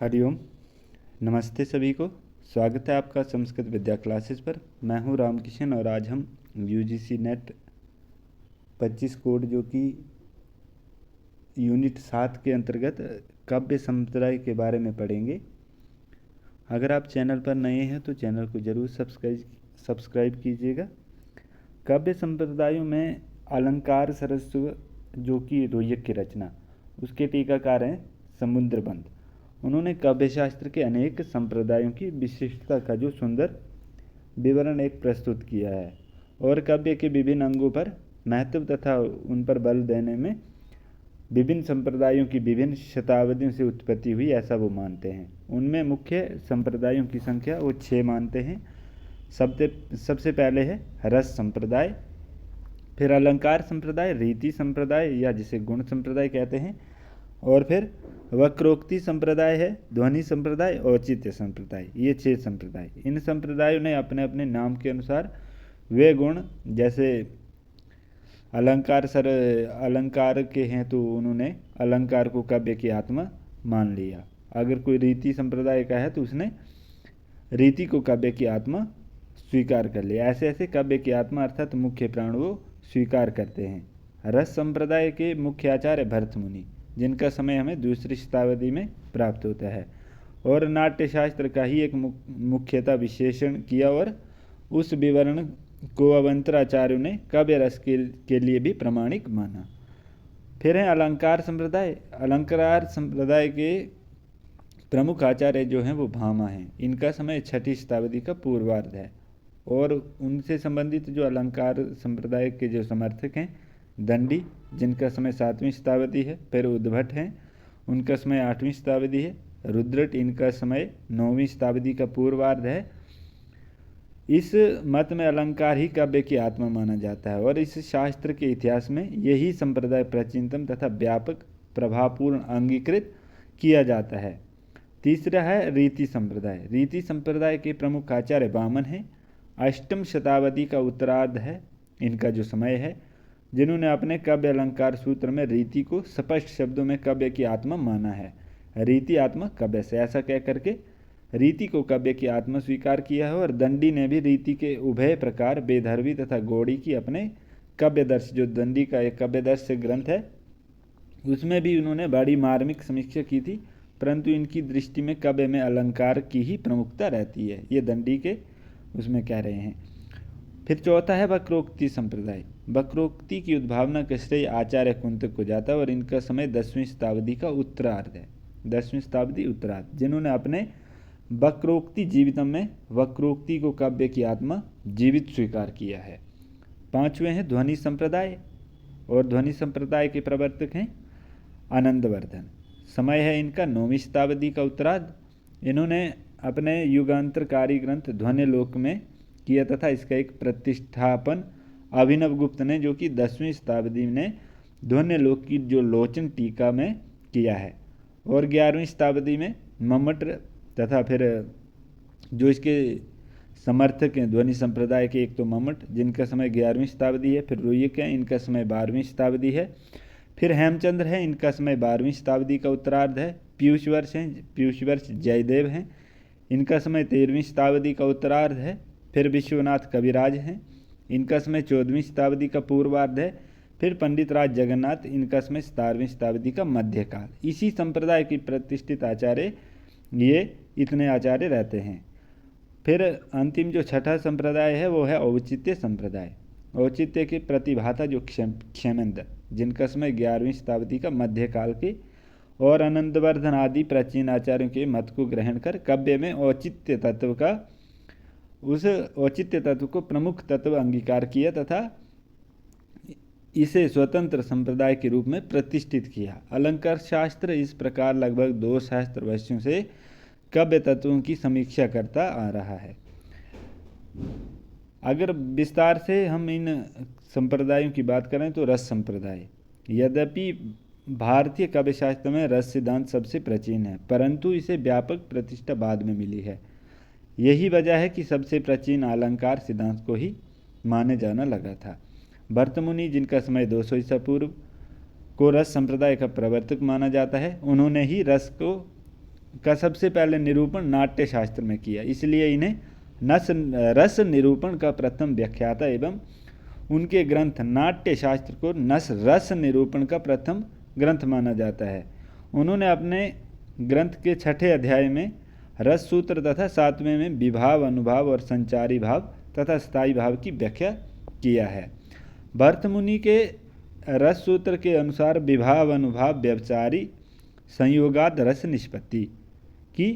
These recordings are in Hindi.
हरिओम। नमस्ते सभी को। स्वागत है आपका संस्कृत विद्या क्लासेस पर। मैं हूं रामकिशन और आज हम यूजीसी नेट 25 कोड जो कि यूनिट 7 के अंतर्गत काव्य संप्रदाय के बारे में पढ़ेंगे। अगर आप चैनल पर नए हैं तो चैनल को ज़रूर सब्सक्राइब कीजिएगा। काव्य संप्रदायों में अलंकार सरस्व जो कि रोयक की रचना, उसके टीकाकार हैं समुद्रबंध। उन्होंने काव्यशास्त्र के अनेक संप्रदायों की विशिष्टता का जो सुंदर विवरण एक प्रस्तुत किया है और काव्य के विभिन्न अंगों पर महत्व तथा उन पर बल देने में विभिन्न संप्रदायों की विभिन्न शताब्दियों से उत्पत्ति हुई ऐसा वो मानते हैं। उनमें मुख्य संप्रदायों की संख्या वो 6 मानते हैं। सबसे पहले है रस संप्रदाय, फिर अलंकार संप्रदाय, रीति संप्रदाय या जिसे गुण संप्रदाय कहते हैं, और फिर वक्रोक्ति संप्रदाय है, ध्वनि संप्रदाय, औचित्य संप्रदाय। ये 6 संप्रदाय। इन संप्रदायों ने अपने अपने नाम के अनुसार वे गुण, जैसे अलंकार के हैं तो उन्होंने अलंकार को काव्य की आत्मा मान लिया। अगर कोई रीति संप्रदाय का है तो उसने रीति को काव्य की आत्मा स्वीकार कर लिया। ऐसे ऐसे काव्य की आत्मा अर्थात मुख्य प्राण वो स्वीकार करते हैं। रस संप्रदाय के मुख्य आचार्य भरत मुनि, जिनका समय हमें दूसरी शताब्दी में प्राप्त होता है, और नाट्यशास्त्र का ही एक मुख्यता विशेषण किया और उस विवरण को अवंतराचार्यों ने काव्य रस के लिए भी प्रमाणिक माना। फिर है अलंकार संप्रदाय। अलंकार संप्रदाय के प्रमुख आचार्य जो हैं वो भामा हैं। इनका समय 6ठी शताब्दी का पूर्वार्ध है और उनसे संबंधित जो अलंकार संप्रदाय के जो समर्थक हैं दंडी, जिनका समय 7वीं शताब्दी है। फिर उद्भट हैं, उनका समय 8वीं शताब्दी है। रुद्रट, इनका समय 9वीं शताब्दी का पूर्वार्ध है। इस मत में अलंकार ही काव्य की आत्मा माना जाता है और इस शास्त्र के इतिहास में यही संप्रदाय प्राचीनतम तथा व्यापक प्रभावपूर्ण अंगीकृत किया जाता है। तीसरा है रीति संप्रदाय। रीति संप्रदाय के प्रमुख आचार्य वामन हैं। 8वीं शताब्दी का उत्तरार्ध है इनका जो समय है, जिन्होंने अपने काव्य अलंकार सूत्र में रीति को स्पष्ट शब्दों में काव्य की आत्मा माना है। रीति आत्मा काव्य से, ऐसा कह करके रीति को काव्य की आत्मा स्वीकार किया है। और दंडी ने भी रीति के उभय प्रकार बेधर्वी तथा गौड़ी की अपने काव्यदर्श, जो दंडी का एक काव्यदर्श ग्रंथ है, उसमें भी उन्होंने बड़ी मार्मिक समीक्षा की थी, परंतु इनकी दृष्टि में काव्य में अलंकार की ही प्रमुखता रहती है। ये दंडी के उसमें कह रहे हैं। फिर चौथा है वक्रोक्ति संप्रदाय। वक्रोक्ति की उद्भावना का श्रेय आचार्य कुंतक को जाता है और इनका समय 10वीं शताब्दी का उत्तरार्ध है। 10वीं शताब्दी उत्तरार्ध, जिन्होंने अपने वक्रोक्ति जीवितम में वक्रोक्ति को काव्य की आत्मा जीवित स्वीकार किया है। 5वें हैं ध्वनि संप्रदाय और ध्वनि संप्रदाय के प्रवर्तक हैं आनंदवर्धन। समय है इनका 9वीं शताब्दी का उत्तरार्ध। इन्होंने अपने युगांतरकारी ग्रंथ ध्वनिलोक में किया तथा इसका एक प्रतिष्ठापन अभिनव गुप्त ने, जो कि 10वीं शताब्दी में ध्वनिलोक की जो लोचन टीका में किया है, और 11वीं शताब्दी में मम्मट तथा फिर जो इसके समर्थक हैं ध्वनि संप्रदाय के, एक तो मम्मट जिनका समय 11वीं शताब्दी है, फिर रोयक हैं, इनका समय 12वीं शताब्दी है, फिर हेमचंद्र है, इनका समय 12वीं शताब्दी का उत्तरार्ध है। पीयूषवर्ष हैं, पीयूषवर्ष जयदेव हैं, इनका समय 13वीं शताब्दी का उत्तरार्ध है। फिर विश्वनाथ कविराज हैं, इनका समय 14वीं शताब्दी का पूर्वार्ध है। फिर पंडित राज जगन्नाथ, इनका समय 17वीं शताब्दी का मध्यकाल। इसी संप्रदाय की प्रतिष्ठित आचार्य ये इतने आचार्य रहते हैं। फिर अंतिम जो 6ठा संप्रदाय है वो है औचित्य संप्रदाय। औचित्य के प्रतिभाता जो क्षेमेंद्र, जिनका समय 11वीं शताब्दी का मध्यकाल के, और आनंदवर्धन आदि प्राचीन आचार्यों के मत को ग्रहण कर काव्य में औचित्य तत्व का, उस औचित्य तत्व को प्रमुख तत्व अंगीकार किया तथा इसे स्वतंत्र संप्रदाय के रूप में प्रतिष्ठित किया। अलंकार शास्त्र इस प्रकार लगभग 2 सहस्त्र वर्षों से काव्य तत्वों की समीक्षा करता आ रहा है। अगर विस्तार से हम इन संप्रदायों की बात करें तो रस संप्रदाय, यद्यपि भारतीय काव्यशास्त्र में रस सिद्धांत सबसे प्राचीन है, परंतु इसे व्यापक प्रतिष्ठा बाद में मिली है। यही वजह है कि सबसे प्राचीन अलंकार सिद्धांत को ही माने जाना लगा था। भरत मुनि, जिनका समय 200 ईसा पूर्व को रस संप्रदाय का प्रवर्तक माना जाता है, उन्होंने ही रस को का सबसे पहले निरूपण नाट्य शास्त्र में किया, इसलिए इन्हें रस निरूपण का प्रथम व्याख्याता एवं उनके ग्रंथ नाट्य शास्त्र को रस निरूपण का प्रथम ग्रंथ माना जाता है। उन्होंने अपने ग्रंथ के 6ठे अध्याय में रस सूत्र तथा 7वें में विभाव, अनुभाव और संचारी भाव तथा स्थायी भाव की व्याख्या किया है। भर्त मुनि के रस सूत्र के अनुसार विभाव, अनुभाव, व्यभिचारी संयोगाद रस निष्पत्ति की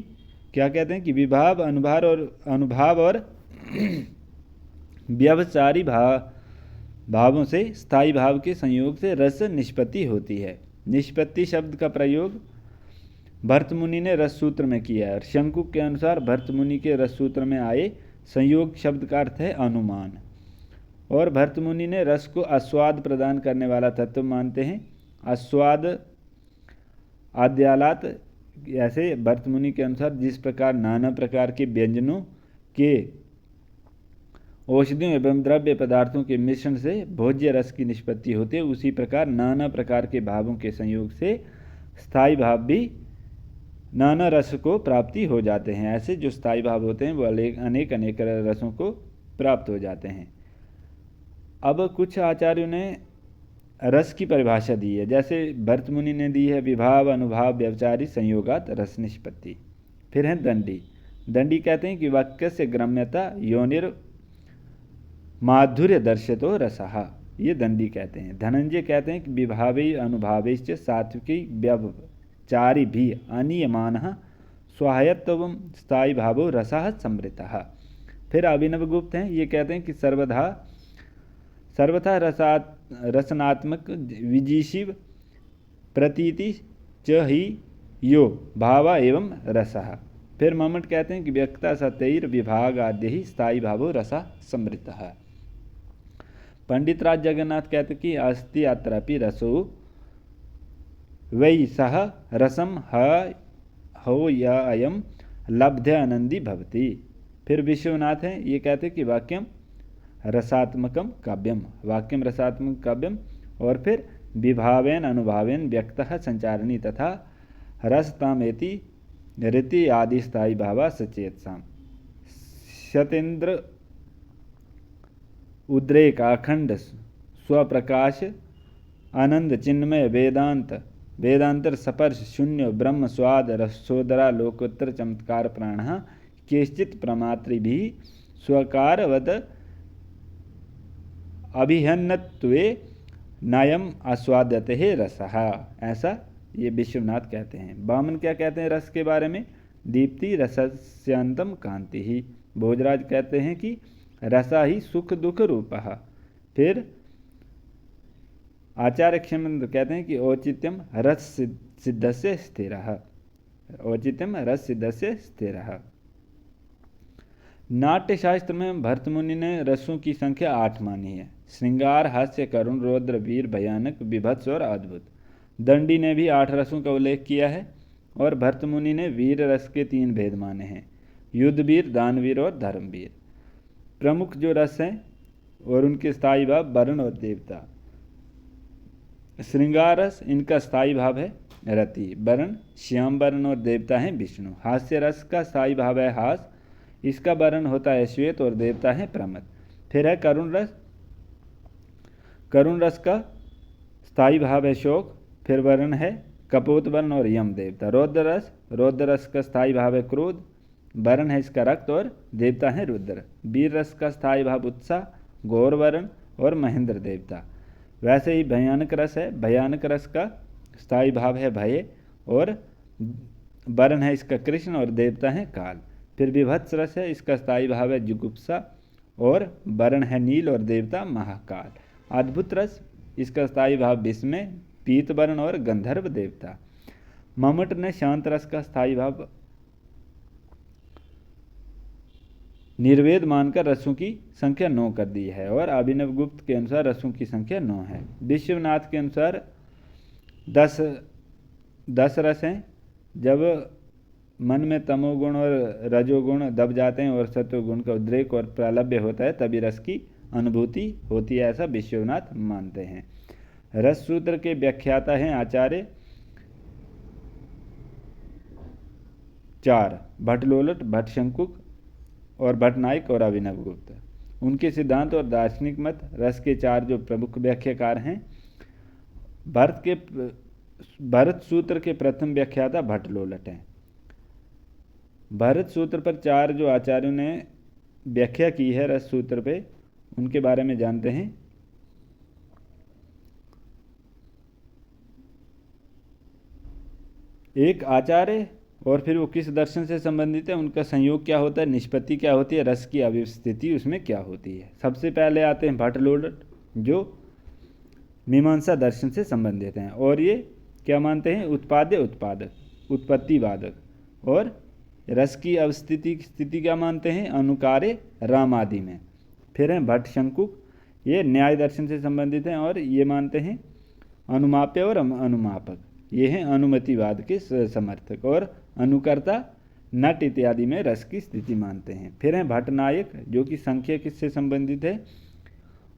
क्या कहते हैं कि विभाव, अनुभाव और व्यभिचारी भावों से स्थायी भाव के संयोग से रस निष्पत्ति होती है। निष्पत्ति शब्द का प्रयोग भर्त मुनि ने रस सूत्र में किया है और शंकु के अनुसार भर्त मुनि के रस सूत्र में आए संयोग शब्द का अर्थ है अनुमान। और भर्त मुनि ने रस को आस्वाद प्रदान करने वाला तत्व मानते हैं। आस्वाद आद्यालात, ऐसे भर्त मुनि के अनुसार जिस प्रकार नाना प्रकार के व्यंजनों के औषधियों एवं द्रव्य पदार्थों के मिश्रण से भोज्य रस की निष्पत्ति होती है, उसी प्रकार नाना प्रकार के भावों के संयोग से स्थायी भाव भी नाना रस को प्राप्ति हो जाते हैं। ऐसे जो स्थायी भाव होते हैं वो अनेक अनेक रसों को प्राप्त हो जाते हैं। अब कुछ आचार्यों ने रस की परिभाषा दी है, जैसे भर्त मुनि ने दी है विभाव, अनुभाव, व्यभिचारी संयोगात रस निष्पत्ति। फिर है दंडी। दंडी कहते हैं कि वाक्य से ग्राम्यता योनिर माधुर्य दर्शतो रसः, ये दंडी कहते हैं। धनंजय कहते हैं कि विभावे अनुभावेश्च सात्विकी व्यभिचारी भी अनियमानः स्वायत्तवं स्थायी भावो रसः समृतः। फिर अभिनवगुप्त हैं, ये कहते हैं कि सर्वथा रसनात्मक विजिशिव प्रतीति च ही यो भावा एवं रसः। फिर मम्मट कहते हैं कि व्यक्ता सतैर विभाग आद्य ही स्थायी भावो रसा समृतः। पंडित राज जगन्नाथ कहते कि अस्ति अत्रापि रसो वै सह रसम हो या अयम लब्ध्य आनंदी भवति। फिर विश्वनाथ हैं, ये कहते कि वाक्यम रसात्मकम काव्यम, वाक्यम रसात्मक काव्यम। और फिर विभावेन अनुभावेन व्यक्तः संचारणी तथा रसतामेति रीति आदि स्थायी भावा सचेतसाम। शतेन्द्र उद्रेक अखंड स्वप्रकाश आनंद चिन्मय वेदांतर सपर्श शून्य ब्रह्म स्वाद रसोदरा लोकोत्तर चमत्कार प्राण केश्चित प्रमात्री भी स्वकारवद अभिहन्नत्वे नायम आस्वाद्यते है रसः, ऐसा ये विश्वनाथ कहते हैं। वामन क्या कहते हैं रस के बारे में? दीप्ति रसस्यंतम कांति ही। भोजराज कहते हैं कि रसा ही सुख दुख रूपः। फिर आचार्य क्षेमेंद्र कहते हैं कि औचित्यम रस सिद्धस्य स्थिरः, औचित्यम रस सिद्धस्य स्थिरः। नाट्य शास्त्र में भर्त मुनि ने रसों की संख्या 8 मानी है। श्रृंगार, हास्य, करुण, रौद्र, वीर, भयानक, विभत्स और अद्भुत। दंडी ने भी 8 रसों का उल्लेख किया है और भर्त मुनि ने वीर रस के 3 भेद माने हैं, युद्धवीर, दानवीर और धर्मवीर। प्रमुख जो रस हैं और उनके स्थायी भाव वरुण और देवता। श्रृंगार रस, इनका स्थायी भाव है रति, वरुण श्याम वर्ण और देवता हैं विष्णु। हास्य रस का स्थायी भाव है हास, इसका वर्ण होता है श्वेत और देवता है प्रमद। फिर है करुण रस, करुण रस का स्थायी भाव है शोक, फिर वर्ण है कपोत वर्ण और यम देवता। रौद्र रस का स्थायी भाव है क्रोध, वर्ण है इसका रक्त और देवता है रुद्र। वीर रस का स्थायी भाव उत्साह, गौर वर्ण और महेंद्र देवता। वैसे ही भयानक रस है, भयानक रस का स्थायी भाव है भय और वर्ण है इसका कृष्ण और देवता है काल। फिर विभत्स रस है, इसका स्थायी भाव है जुगुप्सा और वर्ण है नील और देवता महाकाल। अद्भुत रस, इसका स्थायी भाव विस्मय, पीत वर्ण और गंधर्व देवता। मम्मट ने शांत रस का स्थायी भाव निर्वेद मानकर रसों की संख्या 9 कर दी है और अभिनव गुप्त के अनुसार रसों की संख्या 9 है। विश्वनाथ के अनुसार 10 रस हैं। जब मन में तमोगुण और रजोगुण दब जाते हैं और सत्वगुण का उद्रेक और प्रालब्य होता है तभी रस की अनुभूति होती है, ऐसा विश्वनाथ मानते हैं। रस सूत्र के व्याख्याता हैं आचार्य 4 भट्टलोलट, भट्टशंकुक और भट्टनायक और अभिनवगुप्त। उनके सिद्धांत और दार्शनिक मत। रस के 4 जो प्रमुख व्याख्याकार हैं। भरत सूत्र के प्रथम व्याख्याता भट्टलोलट हैं। भरत सूत्र पर 4 जो आचार्यों ने व्याख्या की है रस सूत्र पे, उनके बारे में जानते हैं। एक आचार्य और फिर वो किस दर्शन से संबंधित है, उनका संयोग क्या होता है, निष्पत्ति क्या होती है, रस की अवस्थिति उसमें क्या होती है। सबसे पहले आते हैं भट्टलोलट जो मीमांसा दर्शन से संबंधित हैं और ये क्या मानते हैं, उत्पाद्य उत्पादक, उत्पत्तिवादक। और रस की अवस्थिति स्थिति क्या मानते हैं, अनुकार्य राम आदि में। फिर हैं भट्टशंकुक, ये न्याय दर्शन से संबंधित हैं और ये मानते हैं अनुमाप्य और अनुमापक, ये हैं अनुमतिवाद के समर्थक। और अनुकर्ता, नट इत्यादि में रस की स्थिति मानते हैं। फिर हैं भट्टनायक जो कि संख्या किससे संबंधित है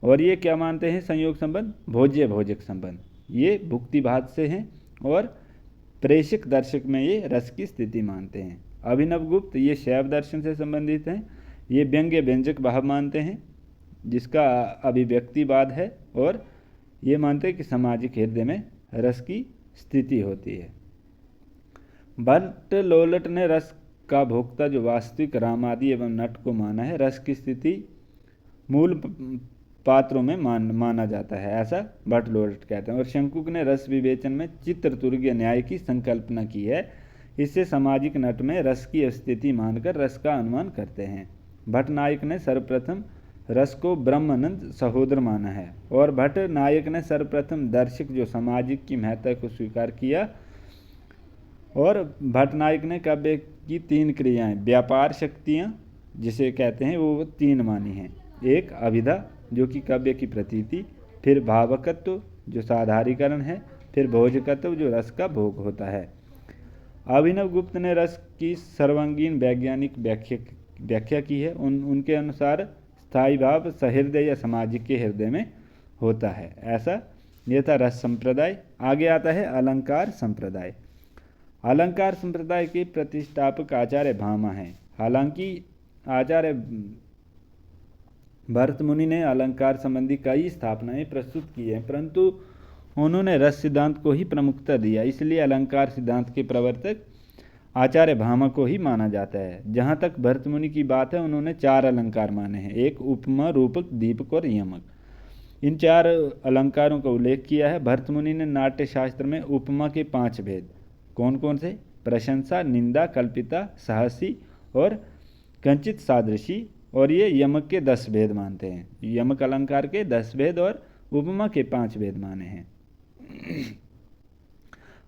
और ये क्या मानते हैं, संयोग संबंध, भोज्य भोजक संबंध, ये भुक्तिभात से हैं। और प्रेषक दर्शक में ये रस की स्थिति मानते हैं। अभिनवगुप्त ये शैव दर्शन से संबंधित हैं, ये व्यंग्य व्यंजक भाव मानते हैं जिसका अभिव्यक्तिवाद है। और ये मानते हैं कि सामाजिक हृदय में रस की स्थिति होती है। भट्टलोलट ने रस का भोक्ता जो वास्तविक रामादि एवं नट को माना है, रस की स्थिति मूल पात्रों में माना जाता है, ऐसा भट्टलोलट कहते हैं। और शंकुक ने रस विवेचन में चित्रतुर्य न्याय की संकल्पना की है, इससे सामाजिक नट में रस की स्थिति मानकर रस का अनुमान करते हैं। भट्टनायक ने सर्वप्रथम रस को ब्रह्मानंद सहोदर माना है। और भट्टनायक ने सर्वप्रथम दर्शक जो सामाजिक की महत्ता को स्वीकार किया। और भट्टनायक ने काव्य की 3 क्रियाएं, व्यापार शक्तियां जिसे कहते हैं, वो 3 मानी हैं। एक अभिधा जो कि काव्य की प्रतीति, फिर भावकत्व जो साधारीकरण है, फिर भोजकत्व जो रस का भोग होता है। अभिनवगुप्त ने रस की सर्वांगीण वैज्ञानिक व्याख्या की है। उनके अनुसार स्थायी भाव सहृदय या सामाजिक के हृदय में होता है, ऐसा यह था रस संप्रदाय। आगे आता है अलंकार संप्रदाय। अलंकार संप्रदाय के प्रतिष्ठापक आचार्य भामा हैं। हालांकि आचार्य भरत मुनि ने अलंकार संबंधी कई स्थापनाएं प्रस्तुत की हैं, परंतु उन्होंने रस सिद्धांत को ही प्रमुखता दिया, इसलिए अलंकार सिद्धांत के प्रवर्तक आचार्य भामा को ही माना जाता है। जहाँ तक भरत मुनि की बात है, उन्होंने 4 अलंकार माने हैं, एक उपमा, रूपक, दीपक और यमक। इन 4 अलंकारों का उल्लेख किया है। भरत मुनि ने नाट्य शास्त्र में उपमा के 5 भेद कौन कौन से, प्रशंसा, निंदा, कल्पिता, साहसी और कंचित सादृशी, और ये यमक के 10 भेद मानते हैं। यमक अलंकार के 10 भेद और उपमा के 5 भेद माने हैं।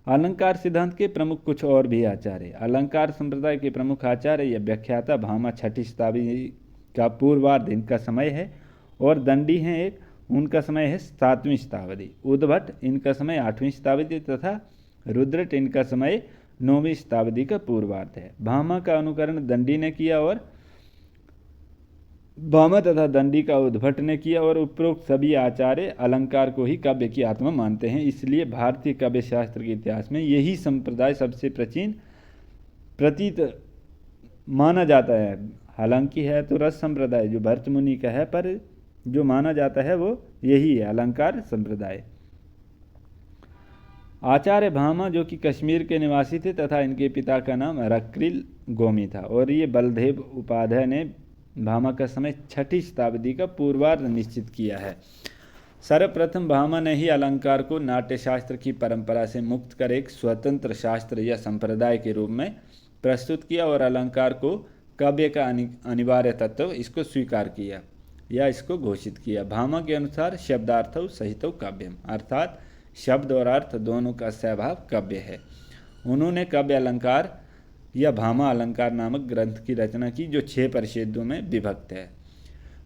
अलंकार सिद्धांत के प्रमुख कुछ और भी आचार्य। अलंकार संप्रदाय के प्रमुख आचार्य या व्याख्याता भामा 6ठी शताब्दी का पूर्वार्ध इनका समय है। और दंडी हैं एक, उनका समय है 7वीं शताब्दी। उद्भट इनका समय 8वीं शताब्दी तथा रुद्रट इनका समय 9वीं शताब्दी का पूर्वार्ध है। भामा का अनुकरण दंडी ने किया और भामा तथा दंडी का उद्भट ने किया। और उपरोक्त सभी आचार्य अलंकार को ही काव्य की आत्मा मानते हैं, इसलिए भारतीय काव्य शास्त्र के इतिहास में यही संप्रदाय सबसे प्राचीन प्रतीत माना जाता है। हालांकि है तो रस संप्रदाय जो भरत मुनि का है, पर जो माना जाता है वो यही है, अलंकार संप्रदाय। आचार्य भामा जो कि कश्मीर के निवासी थे तथा इनके पिता का नाम रक्रिल गोमी था। और ये बलदेव उपाध्याय ने भामा का समय 6ठी शताब्दी का पूर्वार्ध निश्चित किया है। सर्वप्रथम भामा ने ही अलंकार को नाट्यशास्त्र की परंपरा से मुक्त कर एक स्वतंत्र शास्त्र या संप्रदाय के रूप में प्रस्तुत किया और अलंकार को काव्य का अनिवार्य तत्व इसको स्वीकार किया या इसको घोषित किया। भामा के अनुसार शब्दार्थौ सहितौ काव्यम, अर्थात शब्द और अर्थ दोनों का सहभाव काव्य है। उन्होंने काव्य अलंकार या भामा अलंकार नामक ग्रंथ की रचना की जो 6 परिच्छेदों में विभक्त है।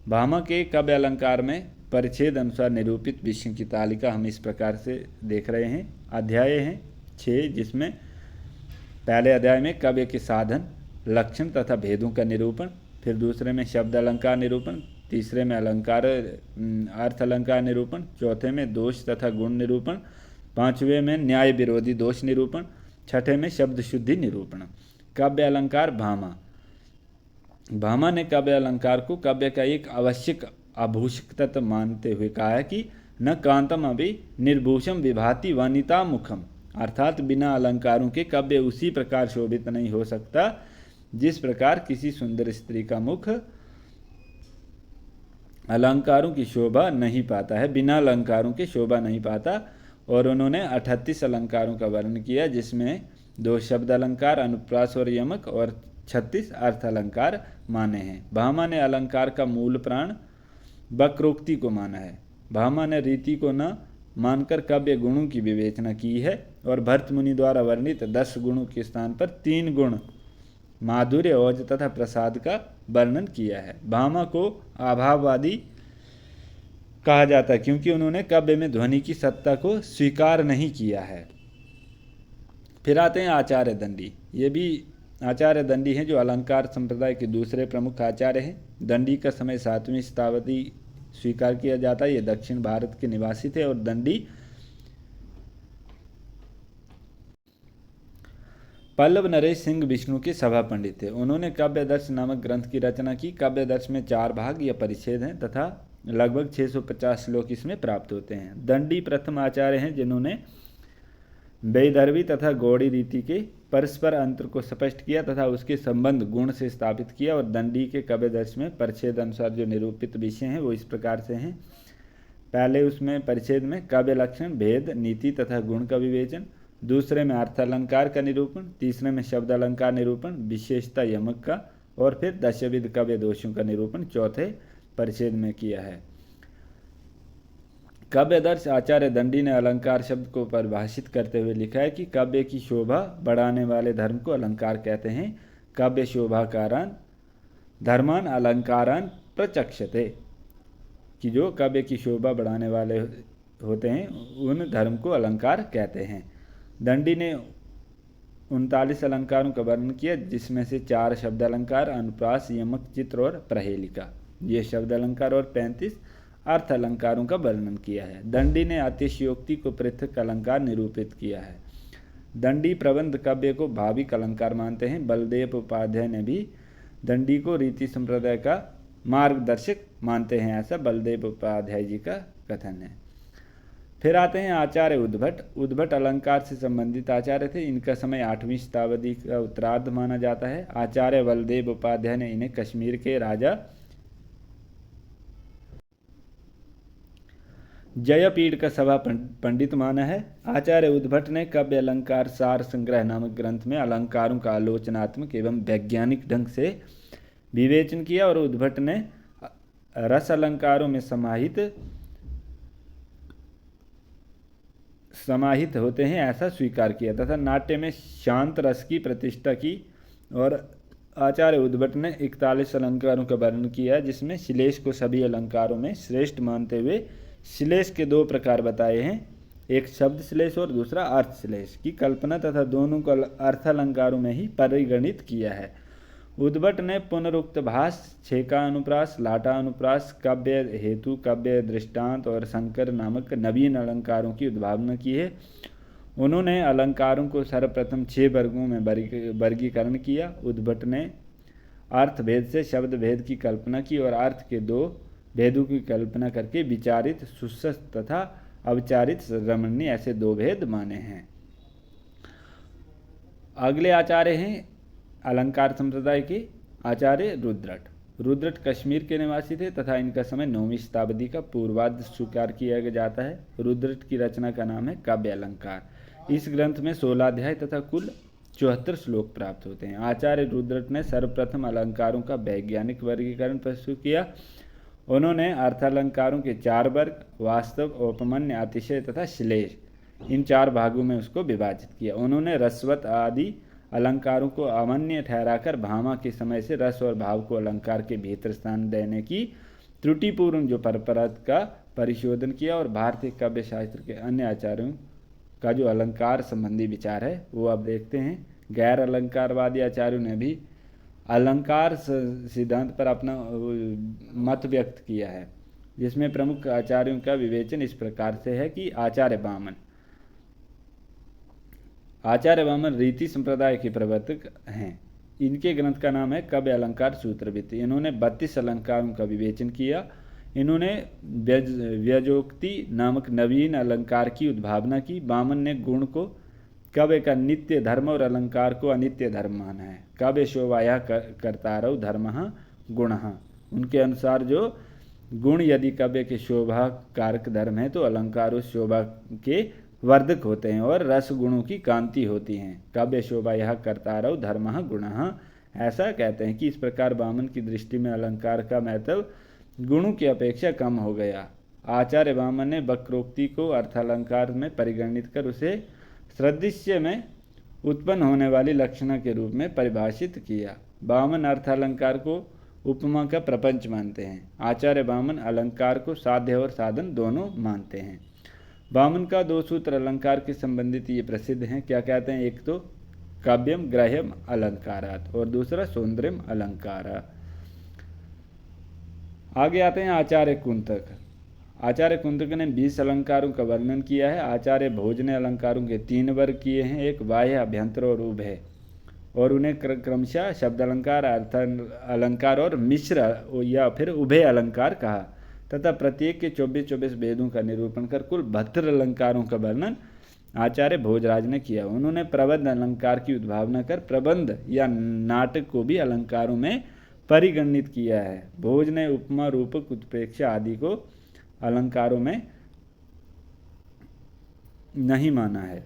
भामा के काव्य अलंकार में परिच्छेद अनुसार निरूपित विषयों की तालिका हम इस प्रकार से देख रहे हैं। अध्याय हैं 6, जिसमें पहले अध्याय में काव्य के साधन, लक्षण तथा भेदों का निरूपण, फिर दूसरे में शब्द अलंकार निरूपण, तीसरे में अलंकार अर्थ अलंकार निरूपण, चौथे में दोष तथा गुण निरूपण, 5वें में न्याय विरोधी दोष निरूपण, 6ठे में शब्द शुद्धि निरूपण। काव्य अलंकार भामा। भामा ने काव्य अलंकार को काव्य का एक आवश्यक आभूषक तत्व मानते हुए कहा है कि न कांतम अभी निर्भूषम विभाति वनिता मुखम, अर्थात बिना अलंकारों के काव्य उसी प्रकार शोभित नहीं हो सकता जिस प्रकार किसी सुंदर स्त्री का मुख अलंकारों की शोभा नहीं पाता है, बिना अलंकारों के शोभा नहीं पाता। और उन्होंने 38 अलंकारों का वर्णन किया, जिसमें 2 शब्द अलंकार अनुप्रास और यमक और 36 अर्थ अलंकार माने हैं। भामा ने अलंकार का मूल प्राण वक्रोक्ति को माना है। भामा ने रीति को न मानकर काव्य गुणों की विवेचना की है और भरत मुनि द्वारा वर्णित 10 गुणों के स्थान पर 3 गुण माधुर्य, ओज तथा प्रसाद का वर्णन किया है। भामा को अभाववादी कहा जाता है क्योंकि उन्होंने काव्य में ध्वनि की सत्ता को स्वीकार नहीं किया है। फिर आते हैं आचार्य दंडी। ये भी आचार्य दंडी हैं जो अलंकार संप्रदाय के दूसरे प्रमुख आचार्य हैं। दंडी का समय 7वीं शताब्दी स्वीकार किया जाता है। ये दक्षिण भारत के निवासी थे और दंडी पल्लव नरेश सिंह विष्णु के सभा पंडित थे। उन्होंने काव्यदर्श नामक ग्रंथ की रचना की। काव्यदर्श में 4 भाग या परिच्छेद हैं तथा लगभग 650 श्लोक इसमें प्राप्त होते हैं। दंडी प्रथम आचार्य हैं जिन्होंने वैदर्भी तथा गौड़ी रीति के परस्पर अंतर को स्पष्ट किया तथा उसके संबंध गुण से स्थापित किया। और दंडी के काव्यदर्श में परिच्छेद अनुसार जो निरूपित विषय हैं वो इस प्रकार से हैं। पहले उसमें परिच्छेद में काव्य लक्षण, भेद, नीति तथा गुण का विवेचन, दूसरे में अर्थ अलंकार का निरूपण, तीसरे में शब्द अलंकार निरूपण, विशेषता यमक का, और फिर दशविध काव्य दोषों का निरूपण चौथे परिच्छेद में किया है। काव्यदर्श आचार्य दंडी ने अलंकार शब्द को परिभाषित करते हुए लिखा है कि काव्य की शोभा बढ़ाने वाले धर्म को अलंकार कहते हैं। काव्य शोभाकारान धर्मान अलंकारान प्रचक्षते, कि जो काव्य की शोभा बढ़ाने वाले होते हैं उन धर्म को अलंकार कहते हैं। दंडी ने 39 अलंकारों का वर्णन किया, जिसमें से 4 शब्द अलंकार, अनुप्रास, यमक, चित्र और प्रहेलिका ये शब्द अलंकार और 35 अर्थ अलंकारों का वर्णन किया है। दंडी ने अतिशयोक्ति को पृथक अलंकार निरूपित किया है। दंडी प्रबंध काव्य को भाविक अलंकार मानते हैं। बलदेव उपाध्याय ने भी दंडी को रीति संप्रदाय का मार्गदर्शक मानते हैं, ऐसा बलदेव उपाध्याय जी का कथन है। फिर आते हैं आचार्य उद्भट। उद्भट अलंकार से संबंधित आचार्य थे। इनका समय 8वीं शताब्दी का उत्तरार्ध माना जाता है। आचार्य बलदेव उपाध्याय ने इन्हें कश्मीर के राजा जयपीड़ का सभा पंडित माना है। आचार्य उद्भट ने काव्य अलंकार सार संग्रह नामक ग्रंथ में अलंकारों का आलोचनात्मक एवं वैज्ञानिक ढंग से विवेचन किया और उद्भट ने रस अलंकारों में समाहित होते हैं ऐसा स्वीकार किया तथा नाट्य में शांत रस की प्रतिष्ठा की। और आचार्य उद्भट ने 41 अलंकारों का वर्णन किया, जिसमें श्लेष को सभी अलंकारों में श्रेष्ठ मानते हुए श्लेष के 2 प्रकार बताए हैं, एक शब्द श्लेष और दूसरा अर्थ श्लेष की कल्पना तथा दोनों को अर्थ अलंकारों में ही परिगणित किया है। उद्भट ने पुनरुक्त भास, छेका अनुप्रास, लाटा अनुप्रास, काव्य हेतु, काव्य दृष्टांत और संकर नामक नवीन अलंकारों की उद्भावना की है। उन्होंने अलंकारों को सर्वप्रथम 6 वर्गों में वर्गीकरण किया। उद्भट ने अर्थ भेद से शब्द भेद की कल्पना की और अर्थ के 2 भेदों की कल्पना करके विचारित, सुस्पष्ट तथा अविचारित, रमणीय ऐसे 2 भेद माने हैं। अगले आचार्य हैं अलंकार संप्रदाय के आचार्य रुद्रट। रुद्रट कश्मीर के निवासी थे तथा इनका समय 9वीं शताब्दी का पूर्वार्ध स्वीकार किया जाता है। रुद्रट की रचना का नाम है काव्य अलंकार। इस ग्रंथ में 16 अध्याय तथा कुल 74 श्लोक प्राप्त होते हैं। आचार्य रुद्रट ने सर्वप्रथम अलंकारों का वैज्ञानिक वर्गीकरण प्रस्तुत किया। उन्होंने अर्थालंकारों के 4 वर्ग, वास्तव, औपमन्य, अतिशय तथा श्लेष, इन 4 भागों में उसको विभाजित किया। उन्होंने रसवत आदि अलंकारों को अमान्य ठहराकर भामा के समय से रस और भाव को अलंकार के भीतर स्थान देने की त्रुटिपूर्ण जो परंपरा का परिशोधन किया। और भारतीय काव्य शास्त्र के अन्य आचार्यों का जो अलंकार संबंधी विचार है वो अब देखते हैं। गैर अलंकारवादी आचार्यों ने भी अलंकार सिद्धांत पर अपना मत व्यक्त किया है, जिसमें प्रमुख आचार्यों का विवेचन इस प्रकार से है कि आचार्य वामन रीति संप्रदाय के प्रवर्तक हैं। इनके ग्रंथ का नाम है काव्य अलंकार सूत्रवृत्त। इन्होंने 32 अलंकारों का विवेचन किया। इन्होंने व्यजोक्ति नामक नवीन अलंकार की उद्भावना की। वामन ने गुण को काव्य का नित्य धर्म और अलंकार को अनित्य धर्म माना है। काव्य शोभाया कर्तारौ धर्मः गुणः। उनके अनुसार जो गुण यदि काव्य के शोभा कारक धर्म है तो अलंकार उस शोभा के वर्धक होते हैं और रस गुणों की कांति होती हैं। काव्य शोभा यह कर्तारौ धर्मः गुणः। ऐसा कहते हैं कि इस प्रकार वामन की दृष्टि में अलंकार का महत्व गुणों की अपेक्षा कम हो गया। आचार्य वामन ने वक्रोक्ति को अर्थालंकार में परिगणित कर उसे सदृश्य में उत्पन्न होने वाली लक्षणा के रूप में परिभाषित किया। वामन अर्थालंकार को उपमा का प्रपंच मानते हैं। आचार्य वामन अलंकार को साध्य और साधन दोनों मानते हैं। वामन का 2 सूत्र अलंकार के संबंधित ये प्रसिद्ध हैं। क्या कहते हैं? एक तो काव्यम ग्राह्यम अलंकारात् और दूसरा सौंदर्यम अलंकार। आगे आते हैं आचार्य कुंतक। आचार्य कुंतक ने 20 अलंकारों का वर्णन किया है। आचार्य भोज ने अलंकारों के 3 वर्ग किए हैं, एक बाह्य, अभ्यंतर और उभय, और उन्हें क्रमशः शब्द अलंकार, अर्थ अलंकार और मिश्र या फिर उभय अलंकार कहा तथा प्रत्येक के 24-24 भेदों का निरूपण कर कुल 72 अलंकारों का वर्णन आचार्य भोजराज ने किया। उन्होंने प्रबंध अलंकार की उद्भावना कर प्रबंध या नाटक को भी अलंकारों में परिगणित किया है। भोज ने उपमा, रूपक, उत्प्रेक्षा आदि को अलंकारों में नहीं माना है।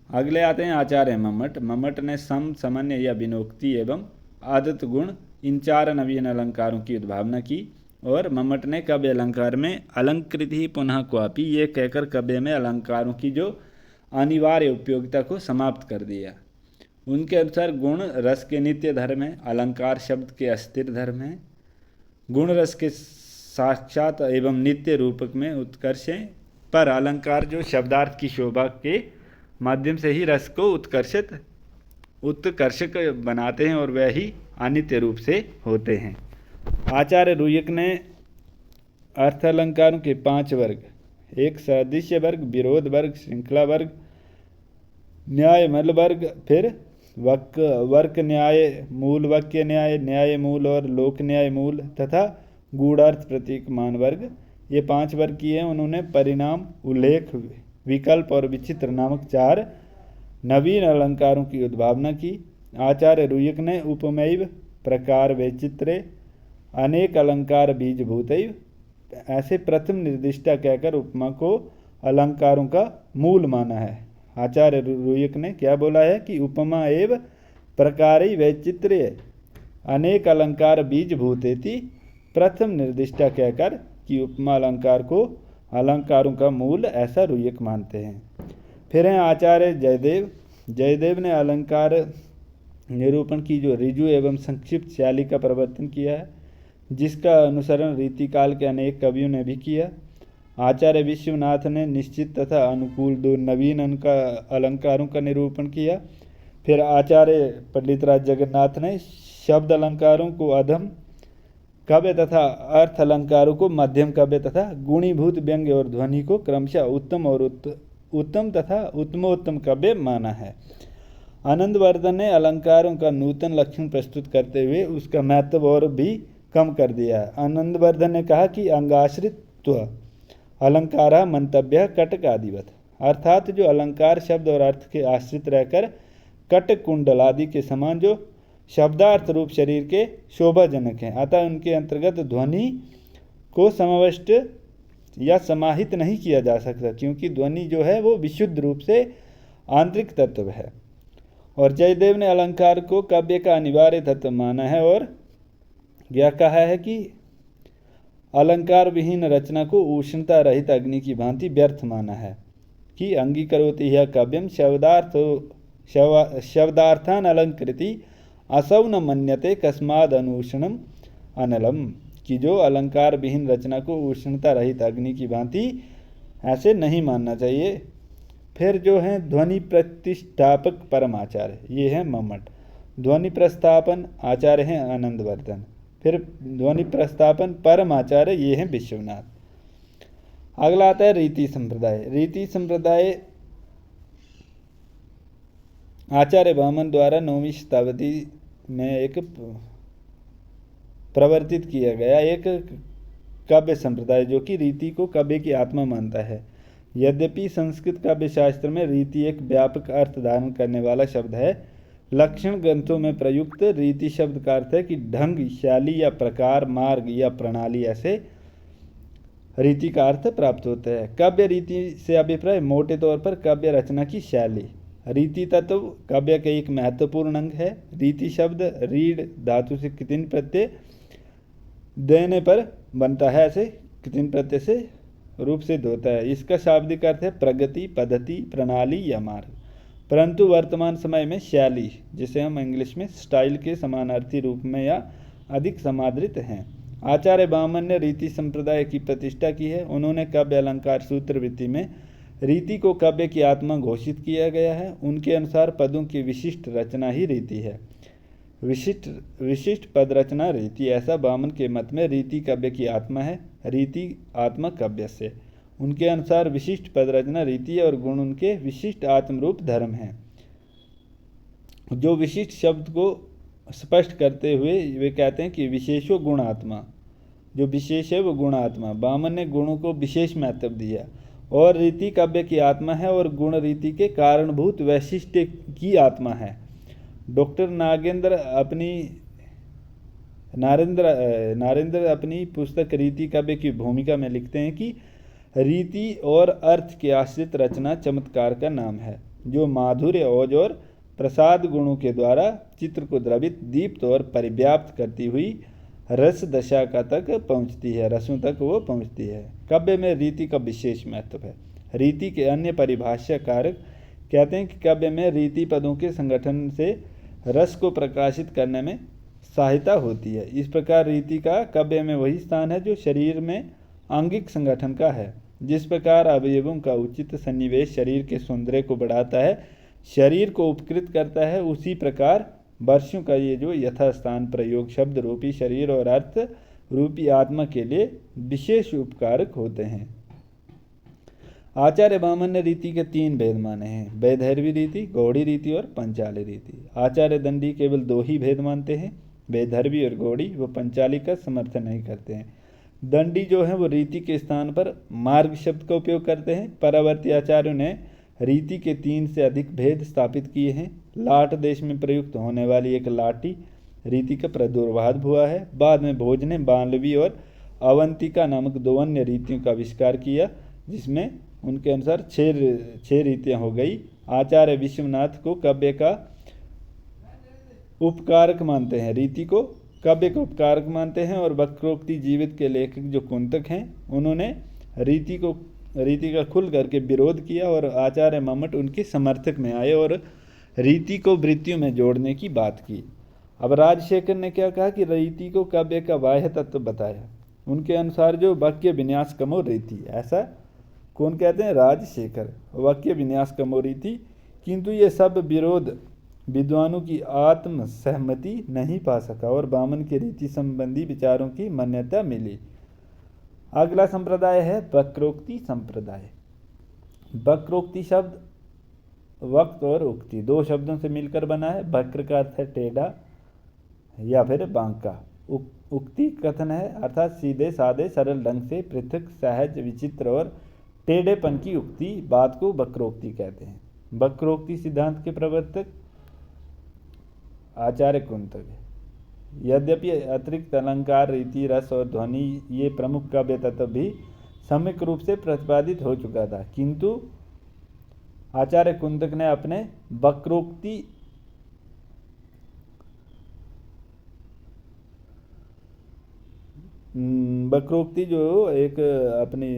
अगले आते हैं आचार्य मम्मट। मम्मट ने सम, सामान्य या विनोक्ति एवं आदत गुण इन 4 नवीन अलंकारों की उद्भावना की और मम्मट ने काव्य अलंकार में अलंकृत ही पुनः क्वापि ये कहकर काव्य में अलंकारों की जो अनिवार्य उपयोगिता को समाप्त कर दिया। उनके अनुसार गुण रस के नित्य धर्म है, अलंकार शब्द के अस्थिर धर्म है। गुण रस के साक्षात एवं नित्य रूपक में उत्कर्ष है, पर अलंकार जो शब्दार्थ की शोभा के माध्यम से ही रस को उत्कर्षक बनाते हैं और वह ही अनित्य रूप से होते हैं। आचार्य रुयक ने अर्थ अलंकारों के 5 वर्ग, एक सदृश्य वर्ग, विरोध वर्ग, श्रृंखला वर्ग, न्याय मल वर्ग, फिर वर्क न्याय, मूल वाक्य न्याय, न्याय मूल और लोक न्याय मूल तथा गूढ़ार्थ प्रतीक मान वर्ग, ये 5 वर्ग किए हैं। उन्होंने परिणाम, उल्लेख, विकल्प और विचित्र नामक 4 नवीन अलंकारों की उद्भावना की। आचार्य रुयक ने उपमेय, प्रकार, वैचित्र्य, अनेक अलंकार बीजभूतैव ऐसे प्रथम निर्दिष्टा कहकर उपमा को अलंकारों का मूल माना है। आचार्य रुयक ने क्या बोला है कि उपमा एव प्रकारी वैचित्र्य अनेक अलंकार बीजभूतेति प्रथम निर्दिष्टा कहकर कि उपमा अलंकार को अलंकारों का मूल ऐसा रुयक मानते हैं। फिर हैं आचार्य जयदेव। जयदेव ने अलंकार निरूपण की जो ऋजु एवं संक्षिप्त शैली का प्रवर्तन किया है, जिसका अनुसरण रीतिकाल के अनेक कवियों ने भी किया। आचार्य विश्वनाथ ने निश्चित तथा अनुकूल 2 नवीन अलंकारों का निरूपण किया। फिर आचार्य पंडितराज जगन्नाथ ने शब्द अलंकारों को अधम काव्य तथा अर्थ अलंकारों को मध्यम काव्य तथा गुणीभूत व्यंग्य और ध्वनि को क्रमशः उत्तम और उत्तम तथा उत्तमोत्तम काव्य माना है। आनंदवर्धन ने अलंकारों का नूतन लक्षण प्रस्तुत करते हुए उसका महत्व और भी कम कर दिया है। आनंदवर्धन ने कहा कि अंगाश्रित्व अलंकारा मंतव्य कटक आदिवत, अर्थात जो अलंकार शब्द और अर्थ के आश्रित रहकर कटक कुंडल आदि के समान जो शब्दार्थ रूप शरीर के शोभाजनक हैं, अतः उनके अंतर्गत ध्वनि को समाविष्ट या समाहित नहीं किया जा सकता, क्योंकि ध्वनि जो है वो विशुद्ध रूप से आंतरिक तत्व है। और जयदेव ने अलंकार को काव्य का अनिवार्य तत्व माना है और यह कहा है कि अलंकार विहीन रचना को उष्णता रहित अग्नि की भांति व्यर्थ माना है कि अंगीकरोति यह काव्यम शब्दार्थान अलंकृति असौ न मन्यते कस्माद अनुष्णम अनलम, कि जो अलंकार विहीन रचना को उष्णता रहित अग्नि की भांति ऐसे नहीं मानना चाहिए। फिर जो है ध्वनि प्रतिष्ठापक परम आचार्य, ये है मम्मट। ध्वनि प्रस्थापन आचार्य हैं आनंदवर्धन। फिर ध्वनि प्रस्थापन परम आचार्य, ये हैं विश्वनाथ। अगला आता है रीति संप्रदाय। रीति संप्रदाय आचार्य वामन द्वारा 9वीं शताब्दी में एक प्रवर्तित किया गया एक काव्य संप्रदाय जो कि रीति को काव्य की आत्मा मानता है। यद्यपि संस्कृत काव्य शास्त्र में रीति एक व्यापक अर्थ धारण करने वाला शब्द है, लक्षण ग्रंथों में प्रयुक्त रीति शब्द का अर्थ है कि ढंग, शैली या प्रकार, मार्ग या प्रणाली, ऐसे रीति का अर्थ प्राप्त होता है। काव्य रीति से अभिप्राय मोटे तौर पर काव्य रचना की शैली। रीति तत्व काव्य का एक महत्वपूर्ण अंग है। रीति शब्द रीढ़ धातु से कृतिन प्रत्यय देने पर बनता है, ऐसे कृतिन प्रत्यय से रूप सिद्ध होता है। इसका शाब्दिक अर्थ है प्रगति, पद्धति, प्रणाली या मार्ग। परंतु वर्तमान समय में शैली, जिसे हम इंग्लिश में स्टाइल के समानार्थी रूप में या अधिक समादृत हैं। आचार्य वामन ने रीति संप्रदाय की प्रतिष्ठा की है। उन्होंने काव्य अलंकार सूत्रवृत्ति में रीति को काव्य की आत्मा घोषित किया गया है। उनके अनुसार पदों की विशिष्ट रचना ही रीति है। विशिष्ट पद रचना रीति, ऐसा वामन के मत में रीति काव्य की आत्मा है। रीति आत्मा काव्य से। उनके अनुसार विशिष्ट पद रचना रीति और गुण उनके विशिष्ट आत्मरूप धर्म है। जो विशिष्ट शब्द को स्पष्ट करते हुए वे कहते हैं कि विशेषो गुण आत्मा, जो विशेष है वो गुण आत्मा। वामन ने गुणों को विशेष महत्व दिया और रीति काव्य की आत्मा है और गुण रीति के कारणभूत वैशिष्ट की आत्मा है। डॉक्टर नारेंद्र अपनी पुस्तक रीति काव्य की भूमिका में लिखते हैं कि रीति और अर्थ के आश्रित रचना चमत्कार का नाम है, जो माधुर्य, ओज और प्रसाद गुणों के द्वारा चित्र को द्रवित, दीप्त और परिव्याप्त करती हुई रस दशा का तक पहुँचती है, रसों तक वो पहुँचती है। काव्य में रीति का विशेष महत्व है। रीति के अन्य परिभाष्यकारक कहते हैं कि काव्य में रीति पदों के संगठन से रस को प्रकाशित करने में सहायता होती है। इस प्रकार रीति का काव्य में वही स्थान है जो शरीर में आंगिक संगठन का है। जिस प्रकार अवयवों का उचित सन्निवेश शरीर के सौंदर्य को बढ़ाता है, शरीर को उपकृत करता है, उसी प्रकार वर्षों का ये जो यथास्थान प्रयोग शब्द रूपी शरीर और अर्थ रूपी आत्मा के लिए विशेष उपकारक होते हैं। आचार्य वामन ने रीति के 3 भेद माने हैं, वैधर्वी रीति, गौड़ी रीति और पंचाली रीति। आचार्य दंडी केवल 2 ही भेद मानते हैं, वैधर्वी और गौड़ी। वो पंचाली का समर्थन नहीं करते हैं। दंडी जो है वो रीति के स्थान पर मार्ग शब्द का उपयोग करते हैं। परावर्ती आचार्यों ने रीति के 3 से अधिक भेद स्थापित किए हैं। लाट देश में प्रयुक्त होने वाली एक लाठी रीति का प्रादुर्भाव हुआ है। बाद में भोज ने बांलवी और अवंतिका नामक 2 अन्य रीतियों का आविष्कार किया, जिसमें उनके अनुसार 6 रीतियाँ हो गई। आचार्य विश्वनाथ को काव्य का उपकारक मानते हैं, रीति को काव्य का उपकारक मानते हैं। और वक्रोक्ति जीवित के लेखक जो कुंतक हैं, उन्होंने रीति का खुल करके विरोध किया और आचार्य मम्मट उनके समर्थक में आए और रीति को वृत्तियों में जोड़ने की बात की। अब राजशेखर ने क्या कहा कि रीति को काव्य का बाह्य तत्व बताया। उनके अनुसार जो वाक्य विन्यास कमो रीति, ऐसा कौन कहते हैं? राजशेखर। वाक्य विन्यास कमो रीति, किंतु ये सब विरोध विद्वानों की आत्म सहमति नहीं पा सका और वामन के रीति संबंधी विचारों की मान्यता मिली। अगला संप्रदाय है वक्रोक्ति संप्रदाय। वक्रोक्ति शब्द वक्त और उक्ति 2 शब्दों से मिलकर बना है। वक्र का अर्थ है टेढ़ा या फिर बांका। उक्ति कथन है, अर्थात सीधे साधे सरल ढंग से पृथक, सहज, विचित्र और टेढ़ेपन की उक्ति बात को वक्रोक्ति कहते हैं। वक्रोक्ति सिद्धांत के प्रवर्तक आचार्य कुंतक है। यद्यपि अतिरिक्त अलंकार, रीति, रस और ध्वनि ये प्रमुख काव्य तत्व भी सम्यक रूप से प्रतिपादित हो चुका था, किंतु आचार्य कुंतक ने अपने वक्रोक्ति जो एक अपनी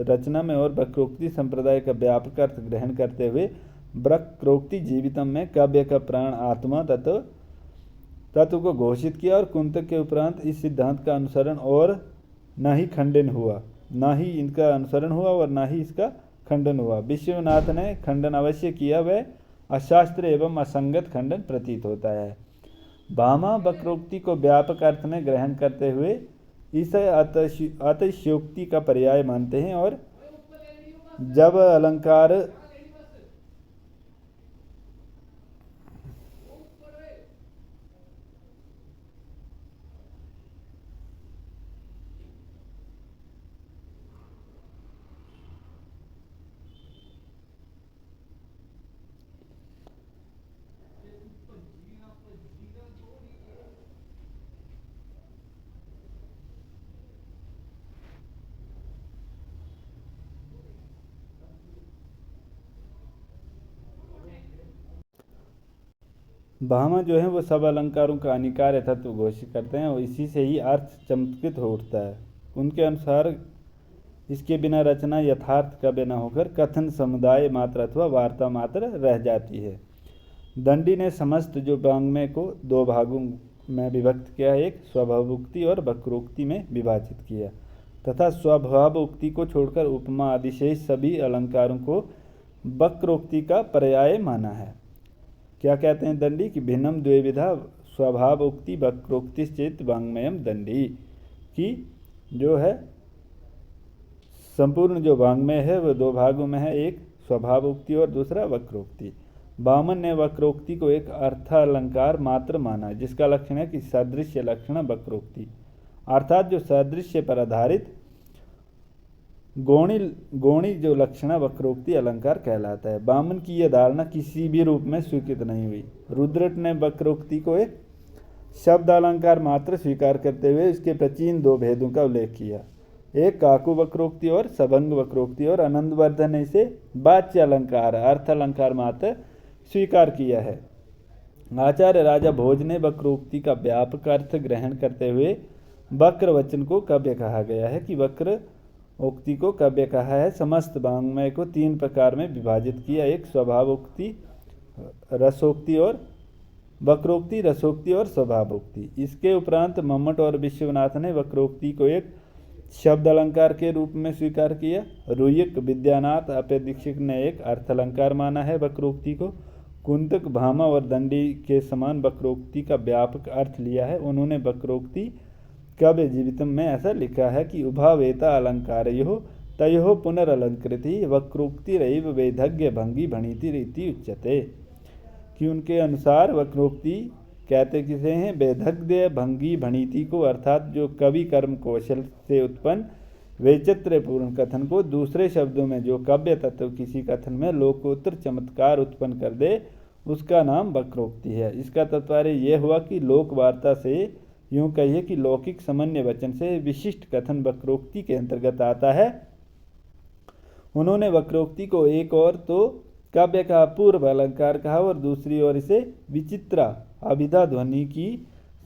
रचना में और वक्रोक्ति संप्रदाय का व्यापक अर्थ ग्रहण करते हुए वक्रोक्ति जीवितम में काव्य का प्राण आत्मा तत्व को घोषित किया। और कुंतक के उपरांत इस सिद्धांत का अनुसरण और न ही खंडन हुआ, न ही इनका अनुसरण हुआ और न ही इसका खंडन हुआ। विश्वनाथ ने खंडन अवश्य किया, वह अशास्त्र एवं असंगत खंडन प्रतीत होता है। भामा वक्रोक्ति को व्यापक अर्थ में ग्रहण करते हुए इसे अतिशयोक्ति का पर्याय मानते हैं और जब अलंकार भामा जो है वो सब अलंकारों का अनिवार्य तत्व घोषित करते हैं और इसी से ही अर्थ चमत्कृत हो उठता है। उनके अनुसार इसके बिना रचना यथार्थ काव्य न होकर कथन समुदाय मात्र अथवा वार्ता मात्र रह जाती है। दंडी ने समस्त जो वाङ्मय को दो भागों में विभक्त किया, एक स्वभावोक्ति और वक्रोक्ति में विभाजित किया तथा स्वभावोक्ति को छोड़कर उपमा आदि शेष सभी अलंकारों को वक्रोक्ति का पर्याय माना है। क्या कहते हैं दंडी कि भिन्नम द्विविधा स्वभावोक्ति वक्रोक्ति चेत वाङ्मयम दंडी, कि जो है संपूर्ण जो वाङ्मय है वह दो भागों में है, एक स्वभावोक्ति और दूसरा वक्रोक्ति। वामन ने वक्रोक्ति को एक अर्थालंकार मात्र माना, जिसका लक्षण है कि सदृश्य लक्षण वक्रोक्ति, अर्थात जो सदृश्य पर आधारित गौणी जो लक्षण वक्रोक्ति अलंकार कहलाता है। वामन की यह धारणा किसी भी रूप में स्वीकृत नहीं हुई। रुद्रट ने वक्रोक्ति को एक शब्द अलंकार मात्र स्वीकार करते हुए इसके प्राचीन दो भेदों का उल्लेख किया, एक काकु वक्रोक्ति और सभंग वक्रोक्ति, और आनंदवर्धन ने इसे वाच्य अलंकार अर्थ अलंकार मात्र स्वीकार किया है। आचार्य राजा भोज ने वक्रोक्ति का व्यापक अर्थ ग्रहण करते हुए वक्र वचन को काव्य कहा गया है कि वक्र उक्ति को काव्य कहा है। समस्त वाङ्मय को तीन प्रकार में विभाजित किया, एक स्वभावोक्ति, रसोक्ति और वक्रोक्ति, रसोक्ति और स्वभावोक्ति। इसके उपरांत मम्मट और विश्वनाथ ने वक्रोक्ति को एक शब्द अलंकार के रूप में स्वीकार किया। रुयक, विद्यानाथ, अपेदीक्षित ने एक अर्थालंकार माना है वक्रोक्ति को। कुंतक, भामा और दंडी के समान वक्रोक्ति का व्यापक अर्थ लिया है। उन्होंने वक्रोक्ति काव्य जीवितम में ऐसा लिखा है कि उभावेता अलंकारयो तयो पुनरलंकृति वक्रोक्तिरैव वेदज्ञ भंगी भणिति रीति उच्यते, कि उनके अनुसार वक्रोक्ति कहते किसे हैं, वेदज्ञ भंगी भणिति को, अर्थात जो कवि कर्म कौशल से उत्पन्न वैचित्र्यपूर्ण कथन को दूसरे शब्दों में जो काव्य तत्व किसी कथन में लोकोत्तर चमत्कार उत्पन्न कर दे उसका नाम वक्रोक्ति है। इसका तात्पर्य यह हुआ कि लोक वार्ता से, यूँ कहिए कि लौकिक सामान्य वचन से विशिष्ट कथन वक्रोक्ति के अंतर्गत आता है। उन्होंने वक्रोक्ति को एक और तो काव्य का पूर्व अलंकार कहा और दूसरी ओर इसे विचित्रा अभिधा ध्वनि की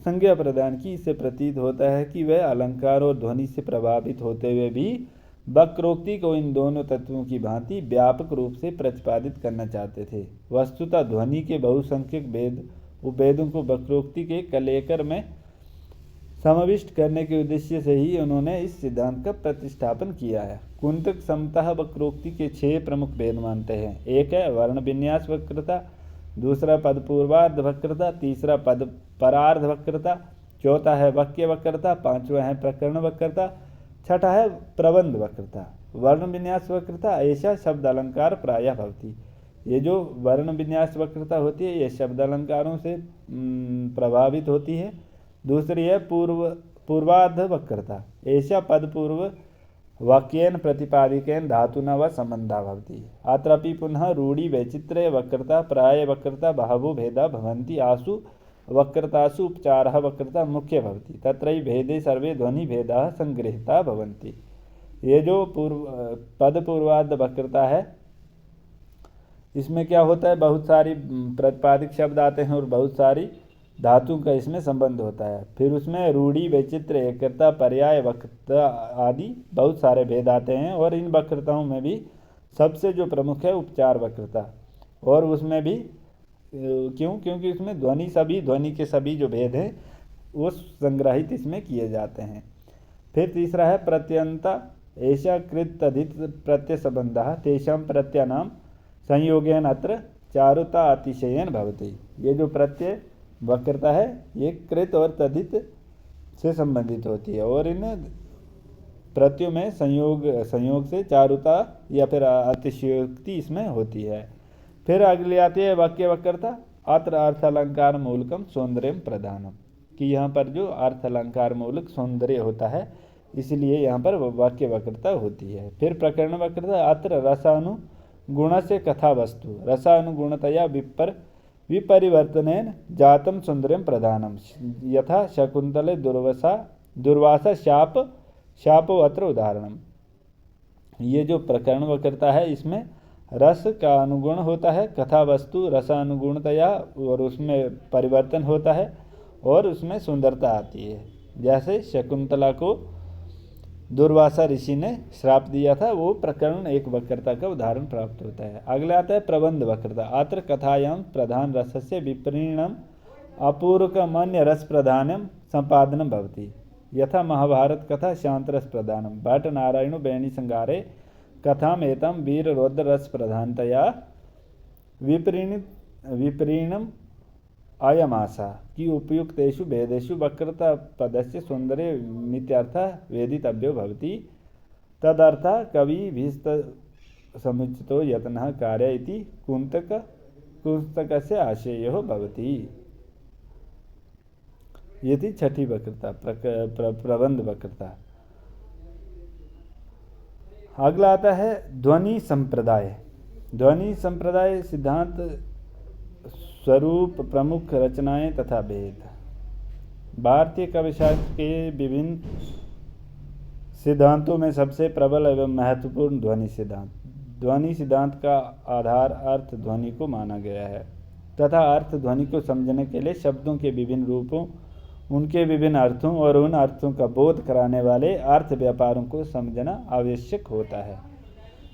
संज्ञा प्रदान की। इससे प्रतीत होता है कि वह अलंकार और ध्वनि से प्रभावित होते हुए भी वक्रोक्ति को इन दोनों तत्वों की भांति व्यापक रूप से प्रतिपादित करना चाहते थे। वस्तुतः ध्वनि के बहुसंख्यक भेद उपभेदों को वक्रोक्ति के कलेकर में समाविष्ट करने के उद्देश्य से ही उन्होंने इस सिद्धांत का प्रतिष्ठापन किया है। कुंतक समतः वक्रोक्ति के 6 प्रमुख भेद मानते हैं। एक है वर्ण विन्यास वक्रता, दूसरा पद पूर्वार्ध वक्रता, तीसरा पद परार्ध वक्रता, चौथा है वाक्य वक्रता, पांचवा है प्रकरण वक्रता, छठा है प्रबंध वक्रता। वर्ण विन्यास वक्रता ऐसा शब्द अलंकार प्रायः भवती। ये जो वर्ण विन्यास वक्रता होती है ये शब्द अलंकारों से प्रभावित होती है। दूसरी है पूर्वार्ध वक्रता, ऐसा पद पूर्व वाक्येन प्रतिपादिकेन धातुना व संबंधा भवति। अत्रापि पुनः रूढ़ि वैचित्र्य वक्रता प्राय वक्रता बहवो भेदा भवन्ति, आसु वक्रतासु उपचारः वक्रता मुख्य भवति, तत्रैव भेदे सर्वे ध्वनि भेदाः संगृहीता भवन्ति। ये जो पद पूर्वार्ध वक्रता है इसमें क्या होता है, बहुत सारी प्रतिपादिक शब्द आते हैं और बहुत सारी धातु का इसमें संबंध होता है। फिर उसमें रूढ़ि वैचित्र एकता पर्याय वक्रता आदि बहुत सारे भेद आते हैं और इन वक्रताओं में भी सबसे जो प्रमुख है उपचार वक्रता, और उसमें भी क्योंकि उसमें ध्वनि के सभी जो भेद हैं वो संग्रहित इसमें किए जाते हैं। फिर तीसरा है प्रत्यंता, ऐसा कृत तदित प्रत्यय संबंधः तेषां प्रत्ययानां संयोगेन अत्र चारुता अतिशयेन भवति। ये जो प्रत्यय वक्रता है ये कृत और तदित से संबंधित होती है और इन प्रत्ययों में संयोग से चारुता या फिर अतिशयोक्ति इसमें होती है। फिर अगली आती है वाक्य वक्रता, अत्र अर्थ अलंकार मूलकम सौंदर्यम प्रधानम, कि यहाँ पर जो अर्थ अलंकार मूलक सौंदर्य होता है इसलिए यहाँ पर वाक्य वक्रता होती है। फिर प्रकरण वक्रता, अत्र रसानुगुण से कथा वस्तु रसानुगुणतया विपरिवर्तनेन जातम सौंदर्यम प्रधानम, यथा शकुंतले दुर्वासा शापो अत्र उदाहरणम। ये जो प्रकरण वक्रता है इसमें रस का अनुगुण होता है, कथा वस्तु रसानुगुणतया, और उसमें परिवर्तन होता है और उसमें सुंदरता आती है। जैसे शकुंतला को दुर्वासा ऋषि ने श्राप दिया था, वो प्रकरण एक वक्रता का उदाहरण प्राप्त होता है। अगला आता है प्रबंध वक्रता। अत्र कथायां प्रधान रसस्य विपरीणम अपूर्वकमन्य रस प्रधानम संपादनम भवति। यथा महाभारत कथा शांत रस प्रधानम भट्ट नारायणो बैणी संगारे कथाम एतम वीर रौद्र रस प्रधानतया विपरीणम अयमाशा कि उपयुक्तेषु भेदेषु वक्रता पदस्य सौंदर्य मित्यर्थः वेदितव्यो भवति। तदर्थः कविभिस्त समुचितो यत्नः कार्य इति कुंतकस्य आशयो भवति। ये थी छठी वक्रता, प्रबंध वक्रता। अगला आता है ध्वनि संप्रदाय। ध्वनि संप्रदाय सिद्धांत स्वरूप प्रमुख रचनाएं तथा भेद। भारतीय काव्यशास्त्र के विभिन्न सिद्धांतों में सबसे प्रबल एवं महत्वपूर्ण ध्वनि सिद्धांत। ध्वनि सिद्धांत का आधार अर्थ ध्वनि को माना गया है तथा अर्थ ध्वनि को समझने के लिए शब्दों के विभिन्न रूपों, उनके विभिन्न अर्थों और उन अर्थों का बोध कराने वाले अर्थ व्यापारों को समझना आवश्यक होता है।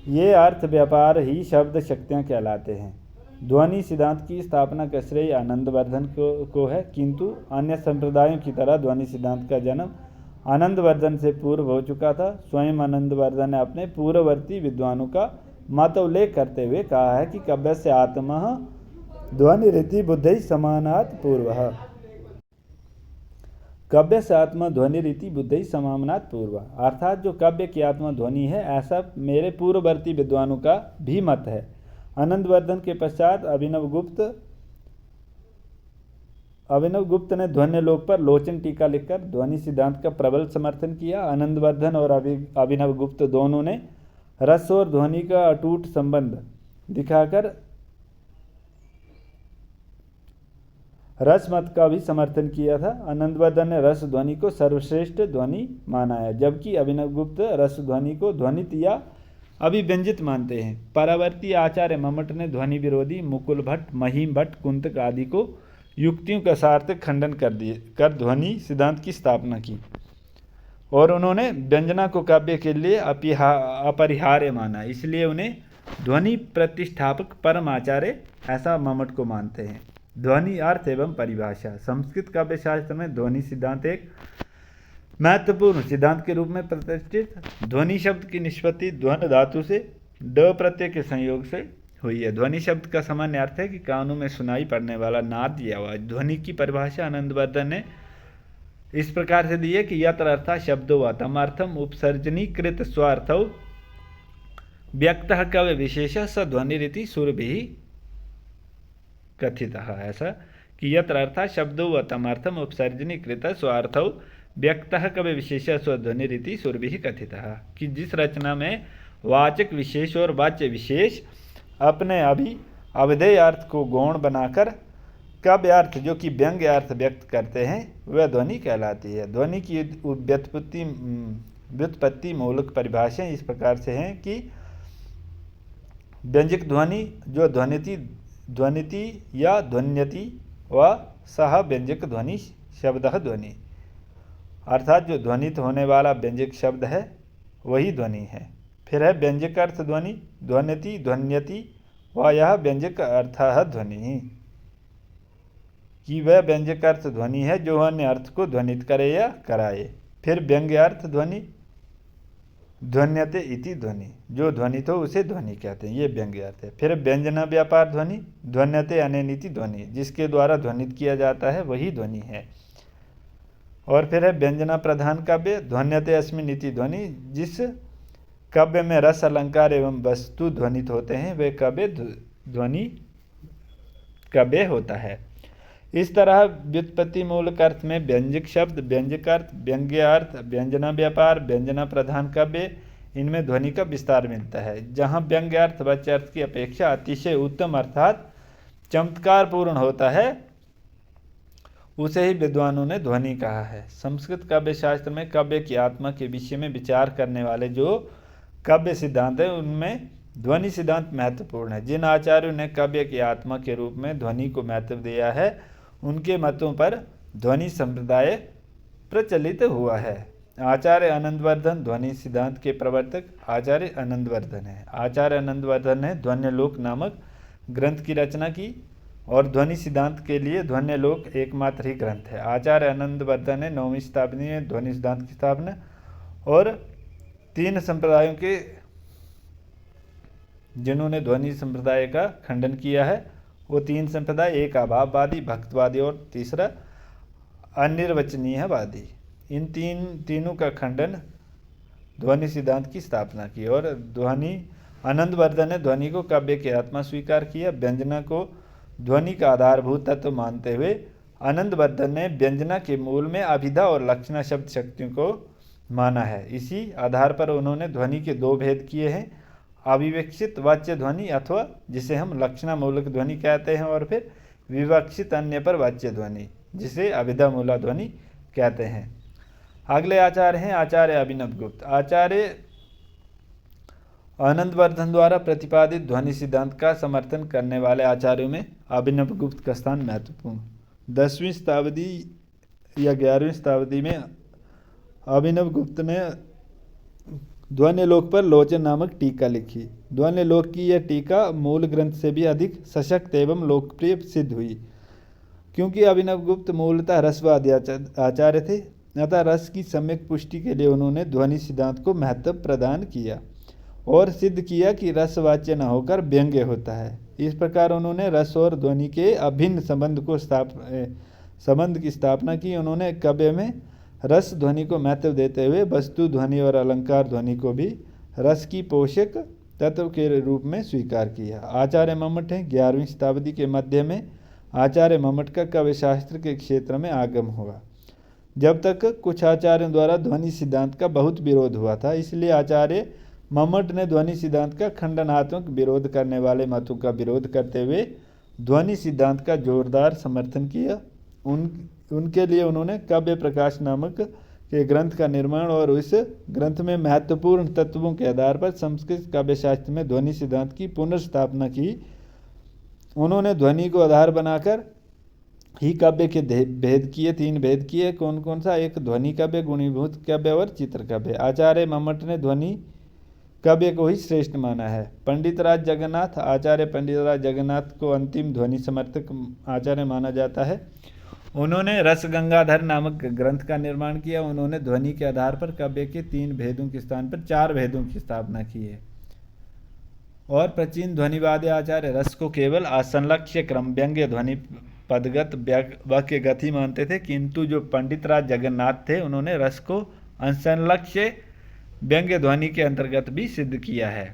ये अर्थ व्यापार ही शब्द शक्तियाँ कहलाते हैं। ध्वनि सिद्धांत की स्थापना का श्रेय आनंदवर्धन को है, किंतु अन्य संप्रदायों की तरह ध्वनि सिद्धांत का जन्म आनंदवर्धन से पूर्व हो चुका था। स्वयं आनंदवर्धन ने अपने पूर्ववर्ती विद्वानों का मत उल्लेख करते हुए कहा है कि काव्यस्य आत्मा ध्वनि रीति बुद्धि समानात् पूर्वः। काव्य से आत्मा ध्वनि रीति बुद्धि समानात् पूर्व, अर्थात जो काव्य की आत्मा ध्वनि है, ऐसा मेरे पूर्ववर्ती विद्वानों का भी मत है। आनंदवर्धन के पश्चात अभिनव गुप्त ने ध्वन्यलोक पर लोचन टीका लिखकर ध्वनि सिद्धांत का प्रबल समर्थन किया। आनंदवर्धन और अभिनव गुप्त दोनों ने रस और ध्वनि का अटूट संबंध दिखाकर रस मत का भी समर्थन किया था। आनंदवर्धन ने रस ध्वनि को सर्वश्रेष्ठ ध्वनि माना है, जबकि अभिनव गुप्त रस ध्वनि को ध्वनित या अभिव्यंजित मानते हैं। परावर्ती आचार्य मम्मट ने ध्वनि विरोधी मुकुल भट्ट, महिम भट्ट, कुंतक आदि को युक्तियों का सार्थक खंडन कर ध्वनि सिद्धांत की स्थापना की और उन्होंने व्यंजना को काव्य के लिए अपरिहार्य माना, इसलिए उन्हें ध्वनि प्रतिष्ठापक परम आचार्य ऐसा मम्मट को मानते हैं। ध्वनि अर्थ एवं परिभाषा। संस्कृत काव्य शास्त्र में ध्वनि सिद्धांत एक महत्वपूर्ण सिद्धांत के रूप में प्रतिष्ठित। ध्वनि शब्द की निष्पत्ति ध्वन धातु से ड प्रत्यय के संयोग से हुई है। ध्वनि शब्द का सामान्य अर्थ है कि कानों में सुनाई पड़ने वाला नाद या आवाज। ध्वनि की परिभाषा आनंदवर्धन ने इस प्रकार से दी है कि यत्र अर्थः शब्दो वा तमर्थम उपसर्जनीकृत स्वार्थौ व्यक्तः काव्य विशेषः स ध्वनिरिति सुरभिः कथितः। ऐसा कि यत्र अर्थः शब्दो व तमर्थम उपसर्जनीकृत स्वार्थौ व्यक्तः काव्य विशेषः स्वध्वनिरिति सुरभिः कथितः, कि जिस रचना में वाचक विशेष और वाच्य विशेष अपने अभिधेय अर्थ को गौण बनाकर काव्य अर्थ जो कि व्यंग्य अर्थ व्यक्त करते हैं वह ध्वनि कहलाती है। ध्वनि की व्युत्पत्ति मूलक परिभाषाएं इस प्रकार से हैं कि व्यंजक ध्वनि जो ध्वनिति या ध्वन्यति व सह व्यंजक ध्वनि शब्दः ध्वनि, अर्थात जो ध्वनित होने वाला व्यंजक शब्द है वही ध्वनि है। फिर है व्यंजक अर्थ ध्वनि, ध्वन्यति ध्वन्यति व यह व्यंजक अर्थः ध्वनि, कि वह व्यंजक अर्थ ध्वनि है जो अन्य अर्थ को ध्वनित करे या कराए। फिर व्यंग्य अर्थ ध्वनि, ध्वन्यते इति ध्वनि, जो ध्वनित हो उसे ध्वनि कहते हैं, ये व्यंग्य अर्थ है। फिर व्यंजना व्यापार ध्वनि, ध्वन्यते अनेनिति ध्वनि, जिसके द्वारा ध्वनित किया जाता है वही ध्वनि है। और फिर है व्यंजना प्रधान काव्य, ध्वन्यते अस्मिन्निति ध्वनि, जिस काव्य में रस अलंकार एवं वस्तु ध्वनित होते हैं वे काव्य ध्वनि काव्य होता है। इस तरह व्युत्पत्ति मूलक अर्थ में व्यंजक शब्द, व्यंजक अर्थ, व्यंग्य अर्थ, व्यंजना व्यापार, व्यंजना प्रधान काव्य, इनमें ध्वनि का विस्तार मिलता है। जहाँ व्यंग्य अर्थ वाच्य अर्थ की अपेक्षा अतिशय उत्तम अर्थात चमत्कारपूर्ण होता है उसे ही विद्वानों ने ध्वनि कहा है। संस्कृत काव्य शास्त्र में काव्य की आत्मा के विषय में विचार करने वाले जो काव्य सिद्धांत है उनमें ध्वनि सिद्धांत महत्वपूर्ण है। जिन आचार्यों ने काव्य की आत्मा के रूप में ध्वनि को महत्व दिया है, उनके मतों पर ध्वनि संप्रदाय प्रचलित हुआ है। आचार्य आनंदवर्धन ध्वनि सिद्धांत के प्रवर्तक आचार्य आनंदवर्धन है। आचार्य आनंदवर्धन ने ध्वन्यालोक नामक ग्रंथ की रचना की और ध्वनि सिद्धांत के लिए ध्वन्यालोक एकमात्र ही ग्रंथ है। आचार्य आनंदवर्धन ने 9वीं शताब्दी में ध्वनि सिद्धांत की स्थापना और 3 संप्रदायों के जिन्होंने ध्वनि संप्रदाय का खंडन किया है, वो 3 संप्रदाय, एक अभाववादी, भक्तवादी और तीसरा अनिर्वचनीयवादी। इन तीनों का खंडन ध्वनि सिद्धांत की स्थापना की। और आनंदवर्धन ने ध्वनि को काव्य की आत्मा स्वीकार किया। व्यंजना को ध्वनि का आधारभूत तत्व मानते हुए आनंदवर्धन ने व्यंजना के मूल में अभिधा और लक्षणा शब्द शक्तियों को माना है। इसी आधार पर उन्होंने ध्वनि के 2 भेद किए हैं, अविवक्षित वाच्य ध्वनि अथवा जिसे हम लक्षणा मूलक ध्वनि कहते हैं, और फिर विवक्षित अन्य पर वाच्य ध्वनि जिसे अभिधा मूला ध्वनि कहते हैं। अगले आचार्य हैं आचार्य अभिनव गुप्त। आचार्य आनंदवर्धन द्वारा प्रतिपादित ध्वनि सिद्धांत का समर्थन करने वाले आचार्यों में अभिनव गुप्त का स्थान महत्वपूर्ण। 10वीं शताब्दी या 11वीं शताब्दी में अभिनव गुप्त ने ध्वन्यालोक पर लोचन नामक टीका लिखी। ध्वन्यालोक की यह टीका मूल ग्रंथ से भी अधिक सशक्त एवं लोकप्रिय सिद्ध हुई। क्योंकि अभिनव गुप्त मूलतः रसवादी आचार्य थे, अतः रस की सम्यक पुष्टि के लिए उन्होंने ध्वनि सिद्धांत को महत्व प्रदान किया और सिद्ध किया कि रसवाच्य न होकर व्यंग्य होता है। इस प्रकार उन्होंने रस और ध्वनि के अभिन्न संबंध की स्थापना की। उन्होंने काव्य में रस ध्वनि को महत्व देते हुए वस्तु ध्वनि और अलंकार ध्वनि को भी रस की पोषक तत्व के रूप में स्वीकार किया। आचार्य मम्मट हैं। 11वीं शताब्दी के मध्य में आचार्य मम्मट का काव्य शास्त्र के क्षेत्र में आगम हुआ। जब तक कुछ आचार्यों द्वारा ध्वनि सिद्धांत का बहुत विरोध हुआ था, इसलिए आचार्य मम्मट ने ध्वनि सिद्धांत का खंडनात्मक विरोध करने वाले मतों का विरोध करते हुए ध्वनि सिद्धांत का जोरदार समर्थन किया। उनके लिए उन्होंने काव्य प्रकाश नामक के ग्रंथ का निर्माण और उस ग्रंथ में महत्वपूर्ण तत्वों के आधार पर संस्कृत काव्य शास्त्र में ध्वनि सिद्धांत की पुनर्स्थापना की। उन्होंने ध्वनि को आधार बनाकर ही काव्य के भेद किए, 3 भेद किए। कौन कौन सा? एक ध्वनि काव्य, गुणीभूत काव्य और चित्र काव्य। आचार्य मम्मट ने ध्वनि काव्य को ही श्रेष्ठ माना है। पंडितराज जगन्नाथ, आचार्य पंडितराज जगन्नाथ को अंतिम ध्वनि समर्थक आचार्य माना जाता है। उन्होंने रस गंगाधर नामक ग्रंथ का निर्माण किया। उन्होंने ध्वनि के आधार पर काव्य के 3 भेदों के स्थान पर 4 भेदों की स्थापना की है। और प्राचीन ध्वनिवादी आचार्य रस को केवल असंलक्ष्य क्रम व्यंग्य ध्वनि पदगत वाक्य गति मानते थे, किंतु जो पंडितराज जगन्नाथ थे उन्होंने रस को असंलक्ष्य व्यंग्य ध्वनि के अंतर्गत भी सिद्ध किया है।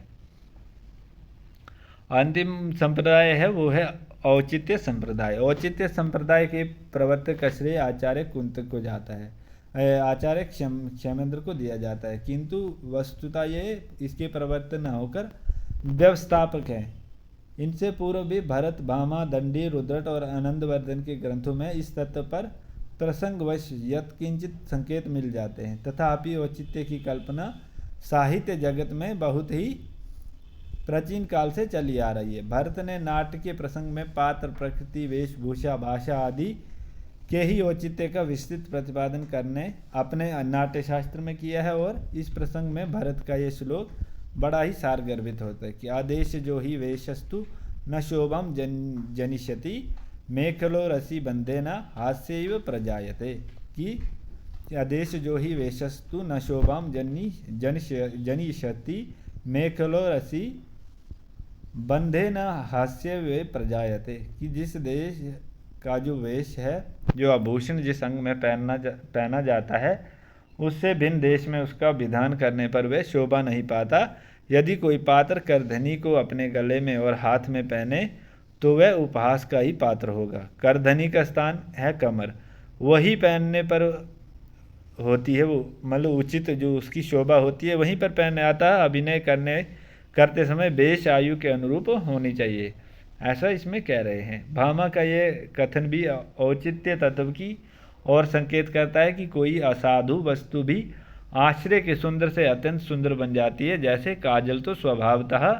अंतिम संप्रदाय है वो है औचित्य संप्रदाय। औचित्य संप्रदाय के प्रवर्तक का श्रेय आचार्य कुंतक को जाता है, आचार्य क्षेमेंद्र को दिया जाता है, किंतु वस्तुतः ये इसके प्रवर्तक न होकर व्यवस्थापक हैं। इनसे पूर्व भी भरत, भामा, दंडी, रुद्रट और आनंदवर्धन के ग्रंथों में इस तत्व पर प्रसंगवश यत्किंचित संकेत मिल जाते हैं। तथापि औचित्य की कल्पना साहित्य जगत में बहुत ही प्राचीन काल से चली आ रही है। भरत ने नाट्य के प्रसंग में पात्र, प्रकृति, वेशभूषा, भाषा आदि के ही औचित्य का विस्तृत प्रतिपादन करने अपने नाट्य शास्त्र में किया है। और इस प्रसंग में भरत का ये श्लोक बड़ा ही सारगर्भित होता है कि आदेश जो ही वेशस्तु न शोभम जनिष्यति मेखलो रसी बंधेना हास्यैव प्रजायते, कि आदेश जो ही वेशस्तु न शोभम जनिष्यति मेखलो रसी बंधे न हास्य वे प्रजायते, कि जिस देश का जो वेश है, जो आभूषण जिस अंग में पहना जाता है, उससे भिन्न देश में उसका विधान करने पर वह शोभा नहीं पाता। यदि कोई पात्र करधनी को अपने गले में और हाथ में पहने तो वह उपहास का ही पात्र होगा। करधनी का स्थान है कमर, वही पहनने पर होती है, वो मतलब उचित जो उसकी शोभा होती है वहीं पर पहने आता है। अभिनय करते समय वेश आयु के अनुरूप होनी चाहिए, ऐसा इसमें कह रहे हैं। भामा का ये कथन भी औचित्य तत्व की और संकेत करता है कि कोई असाधु वस्तु भी आश्रय के सुंदर से अत्यंत सुंदर बन जाती है। जैसे काजल तो स्वभावतः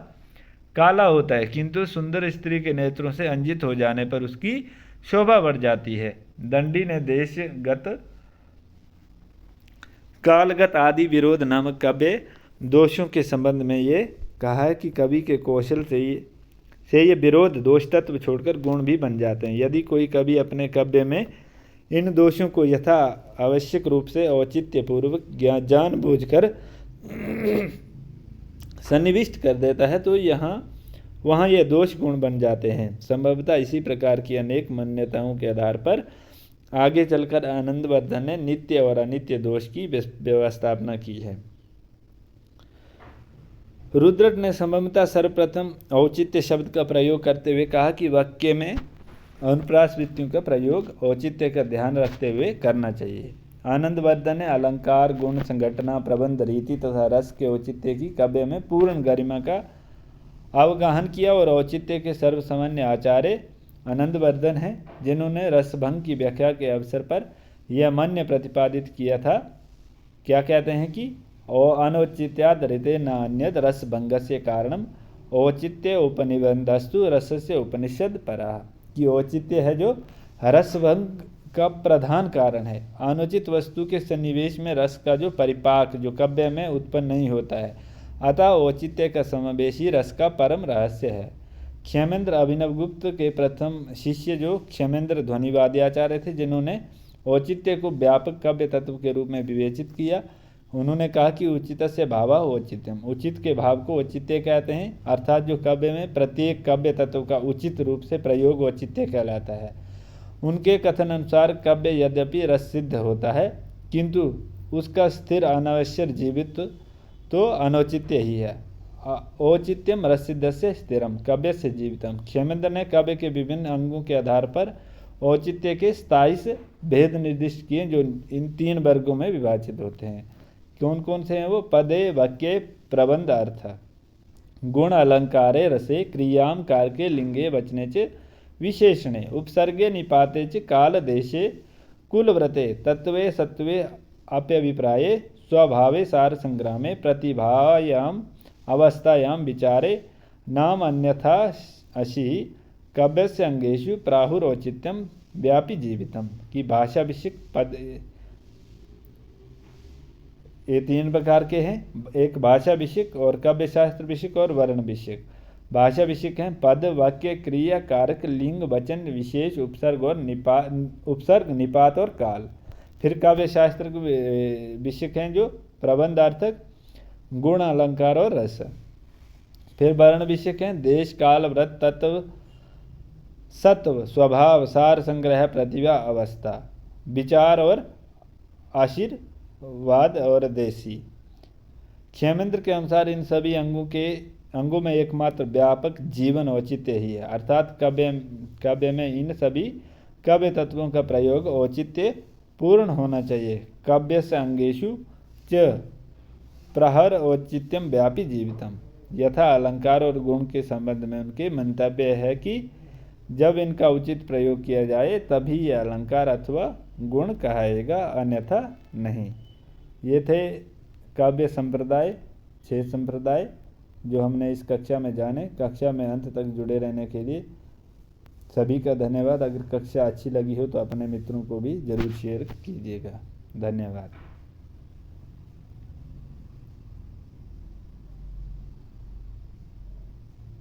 काला होता है, किंतु सुंदर स्त्री के नेत्रों से अंजित हो जाने पर उसकी शोभा बढ़ जाती है। दंडी ने देशगत, कालगत आदि विरोध नामक काव्य दोषों के संबंध में ये कहा है कि कवि के कौशल से ये विरोध दोष तत्व छोड़कर गुण भी बन जाते हैं। यदि कोई कवि अपने काव्य में इन दोषों को यथा आवश्यक रूप से औचित्यपूर्वक जानबूझकर सन्निविष्ट कर देता है तो वहाँ ये दोष गुण बन जाते हैं। संभवतः इसी प्रकार की अनेक मान्यताओं के आधार पर आगे चलकर आनंदवर्धन ने नित्य और अनित्य दोष की व्यवस्थापना की है। रुद्रट ने संभवतः सर्वप्रथम औचित्य शब्द का प्रयोग करते हुए कहा कि वाक्य में अनुप्रास वृत्तियों का प्रयोग औचित्य का ध्यान रखते हुए करना चाहिए। आनंदवर्धन ने अलंकार, गुण, संघटना, प्रबंध, रीति तथा रस के औचित्य की काव्य में पूर्ण गरिमा का अवगाहन किया और औचित्य के सर्वसामान्य आचार्य आनंदवर्धन हैं, जिन्होंने रसभंग की व्याख्या के अवसर पर यह मान्य प्रतिपादित किया था। क्या कहते हैं कि अनौचित्याद ऋते न अन्यद रसभंगस्य कारणम औचित्य उपनिबंधस्तु रसस्य उपनिषद परा, कि औचित्य है जो रसभंग का प्रधान कारण है। अनुचित वस्तु के सन्निवेश में रस का जो परिपाक जो काव्य में उत्पन्न नहीं होता है, अतः औचित्य का समावेशी रस का परम रहस्य है। क्षेमेंद्र अभिनवगुप्त के प्रथम शिष्य जो क्षेमेंद्र ध्वनिवाद्याचार्य थे, जिन्होंने औचित्य को व्यापक काव्य तत्व के रूप में विवेचित किया, उन्होंने कहा कि उचितस्य भावः औचित्यम, उचित के भाव को औचित्य कहते हैं, अर्थात जो काव्य में प्रत्येक काव्य तत्व का उचित रूप से प्रयोग औचित्य कहलाता है। उनके कथन अनुसार काव्य यद्यपि रस सिद्ध होता है, किंतु उसका स्थिर अनावश्यक जीवित तो अनौचित्य ही है। औचित्यम रस सिद्धस्य स्थिरम काव्य से जीवितम। क्षेमेंद्र ने काव्य के विभिन्न अंगों के आधार पर औचित्य के 27 भेद निर्दिष्ट किए, जो इन 3 वर्गों में विभाजित होते हैं। कौन कौन से हैं वो? पदे, वाक्ये, प्रबंध, अर्थ। गुण अलंकारे रसे क्रियाम कारके लिंगे वचने च विशेषणे उपसर्गे निपाते च काल देशे कुलव्रते तत्वे सत्वे अप्यभिप्राये स्वभावे सार संग्रामे प्रतिभायाम अवस्थायाम विचारे नाम अन्यथा अशी काव्यस्य अंगेषु प्राहुरौचित्यम व्यापी जीवितम, की भाषा विषयक पद ये 3 प्रकार के हैं, एक भाषा विषयक और काव्य शास्त्र विषयक और वर्ण विषयक। भाषा विषयक हैं पद, वाक्य, क्रिया, कारक, लिंग, वचन, विशेष, उपसर्ग और उपसर्ग, निपात और काल। फिर काव्य शास्त्र विषयक हैं जो प्रबंधार्थक, गुण, अलंकार और रस। फिर वर्ण विषयक हैं देश, काल, व्रत, तत्व, सत्व, स्वभाव, सार संग्रह, प्रतिभा, अवस्था, विचार और आशीर्वाद और देशी। क्षेमेंद्र के अनुसार इन सभी अंगों में एकमात्र व्यापक जीवन औचित्य ही है, अर्थात काव्य में इन सभी काव्य तत्वों का प्रयोग औचित्य पूर्ण होना चाहिए। काव्य से अंगेशु च प्रहर औचित्यम व्यापी जीवितम, यथा अलंकार और गुण के संबंध में उनके मंतव्य है कि जब इनका उचित प्रयोग किया जाए तभी यह अलंकार अथवा गुण कहाएगा, अन्यथा नहीं। ये थे काव्य संप्रदाय, 6 संप्रदाय जो हमने इस कक्षा में जाने। कक्षा में अंत तक जुड़े रहने के लिए सभी का धन्यवाद। अगर कक्षा अच्छी लगी हो तो अपने मित्रों को भी ज़रूर शेयर कीजिएगा। धन्यवाद।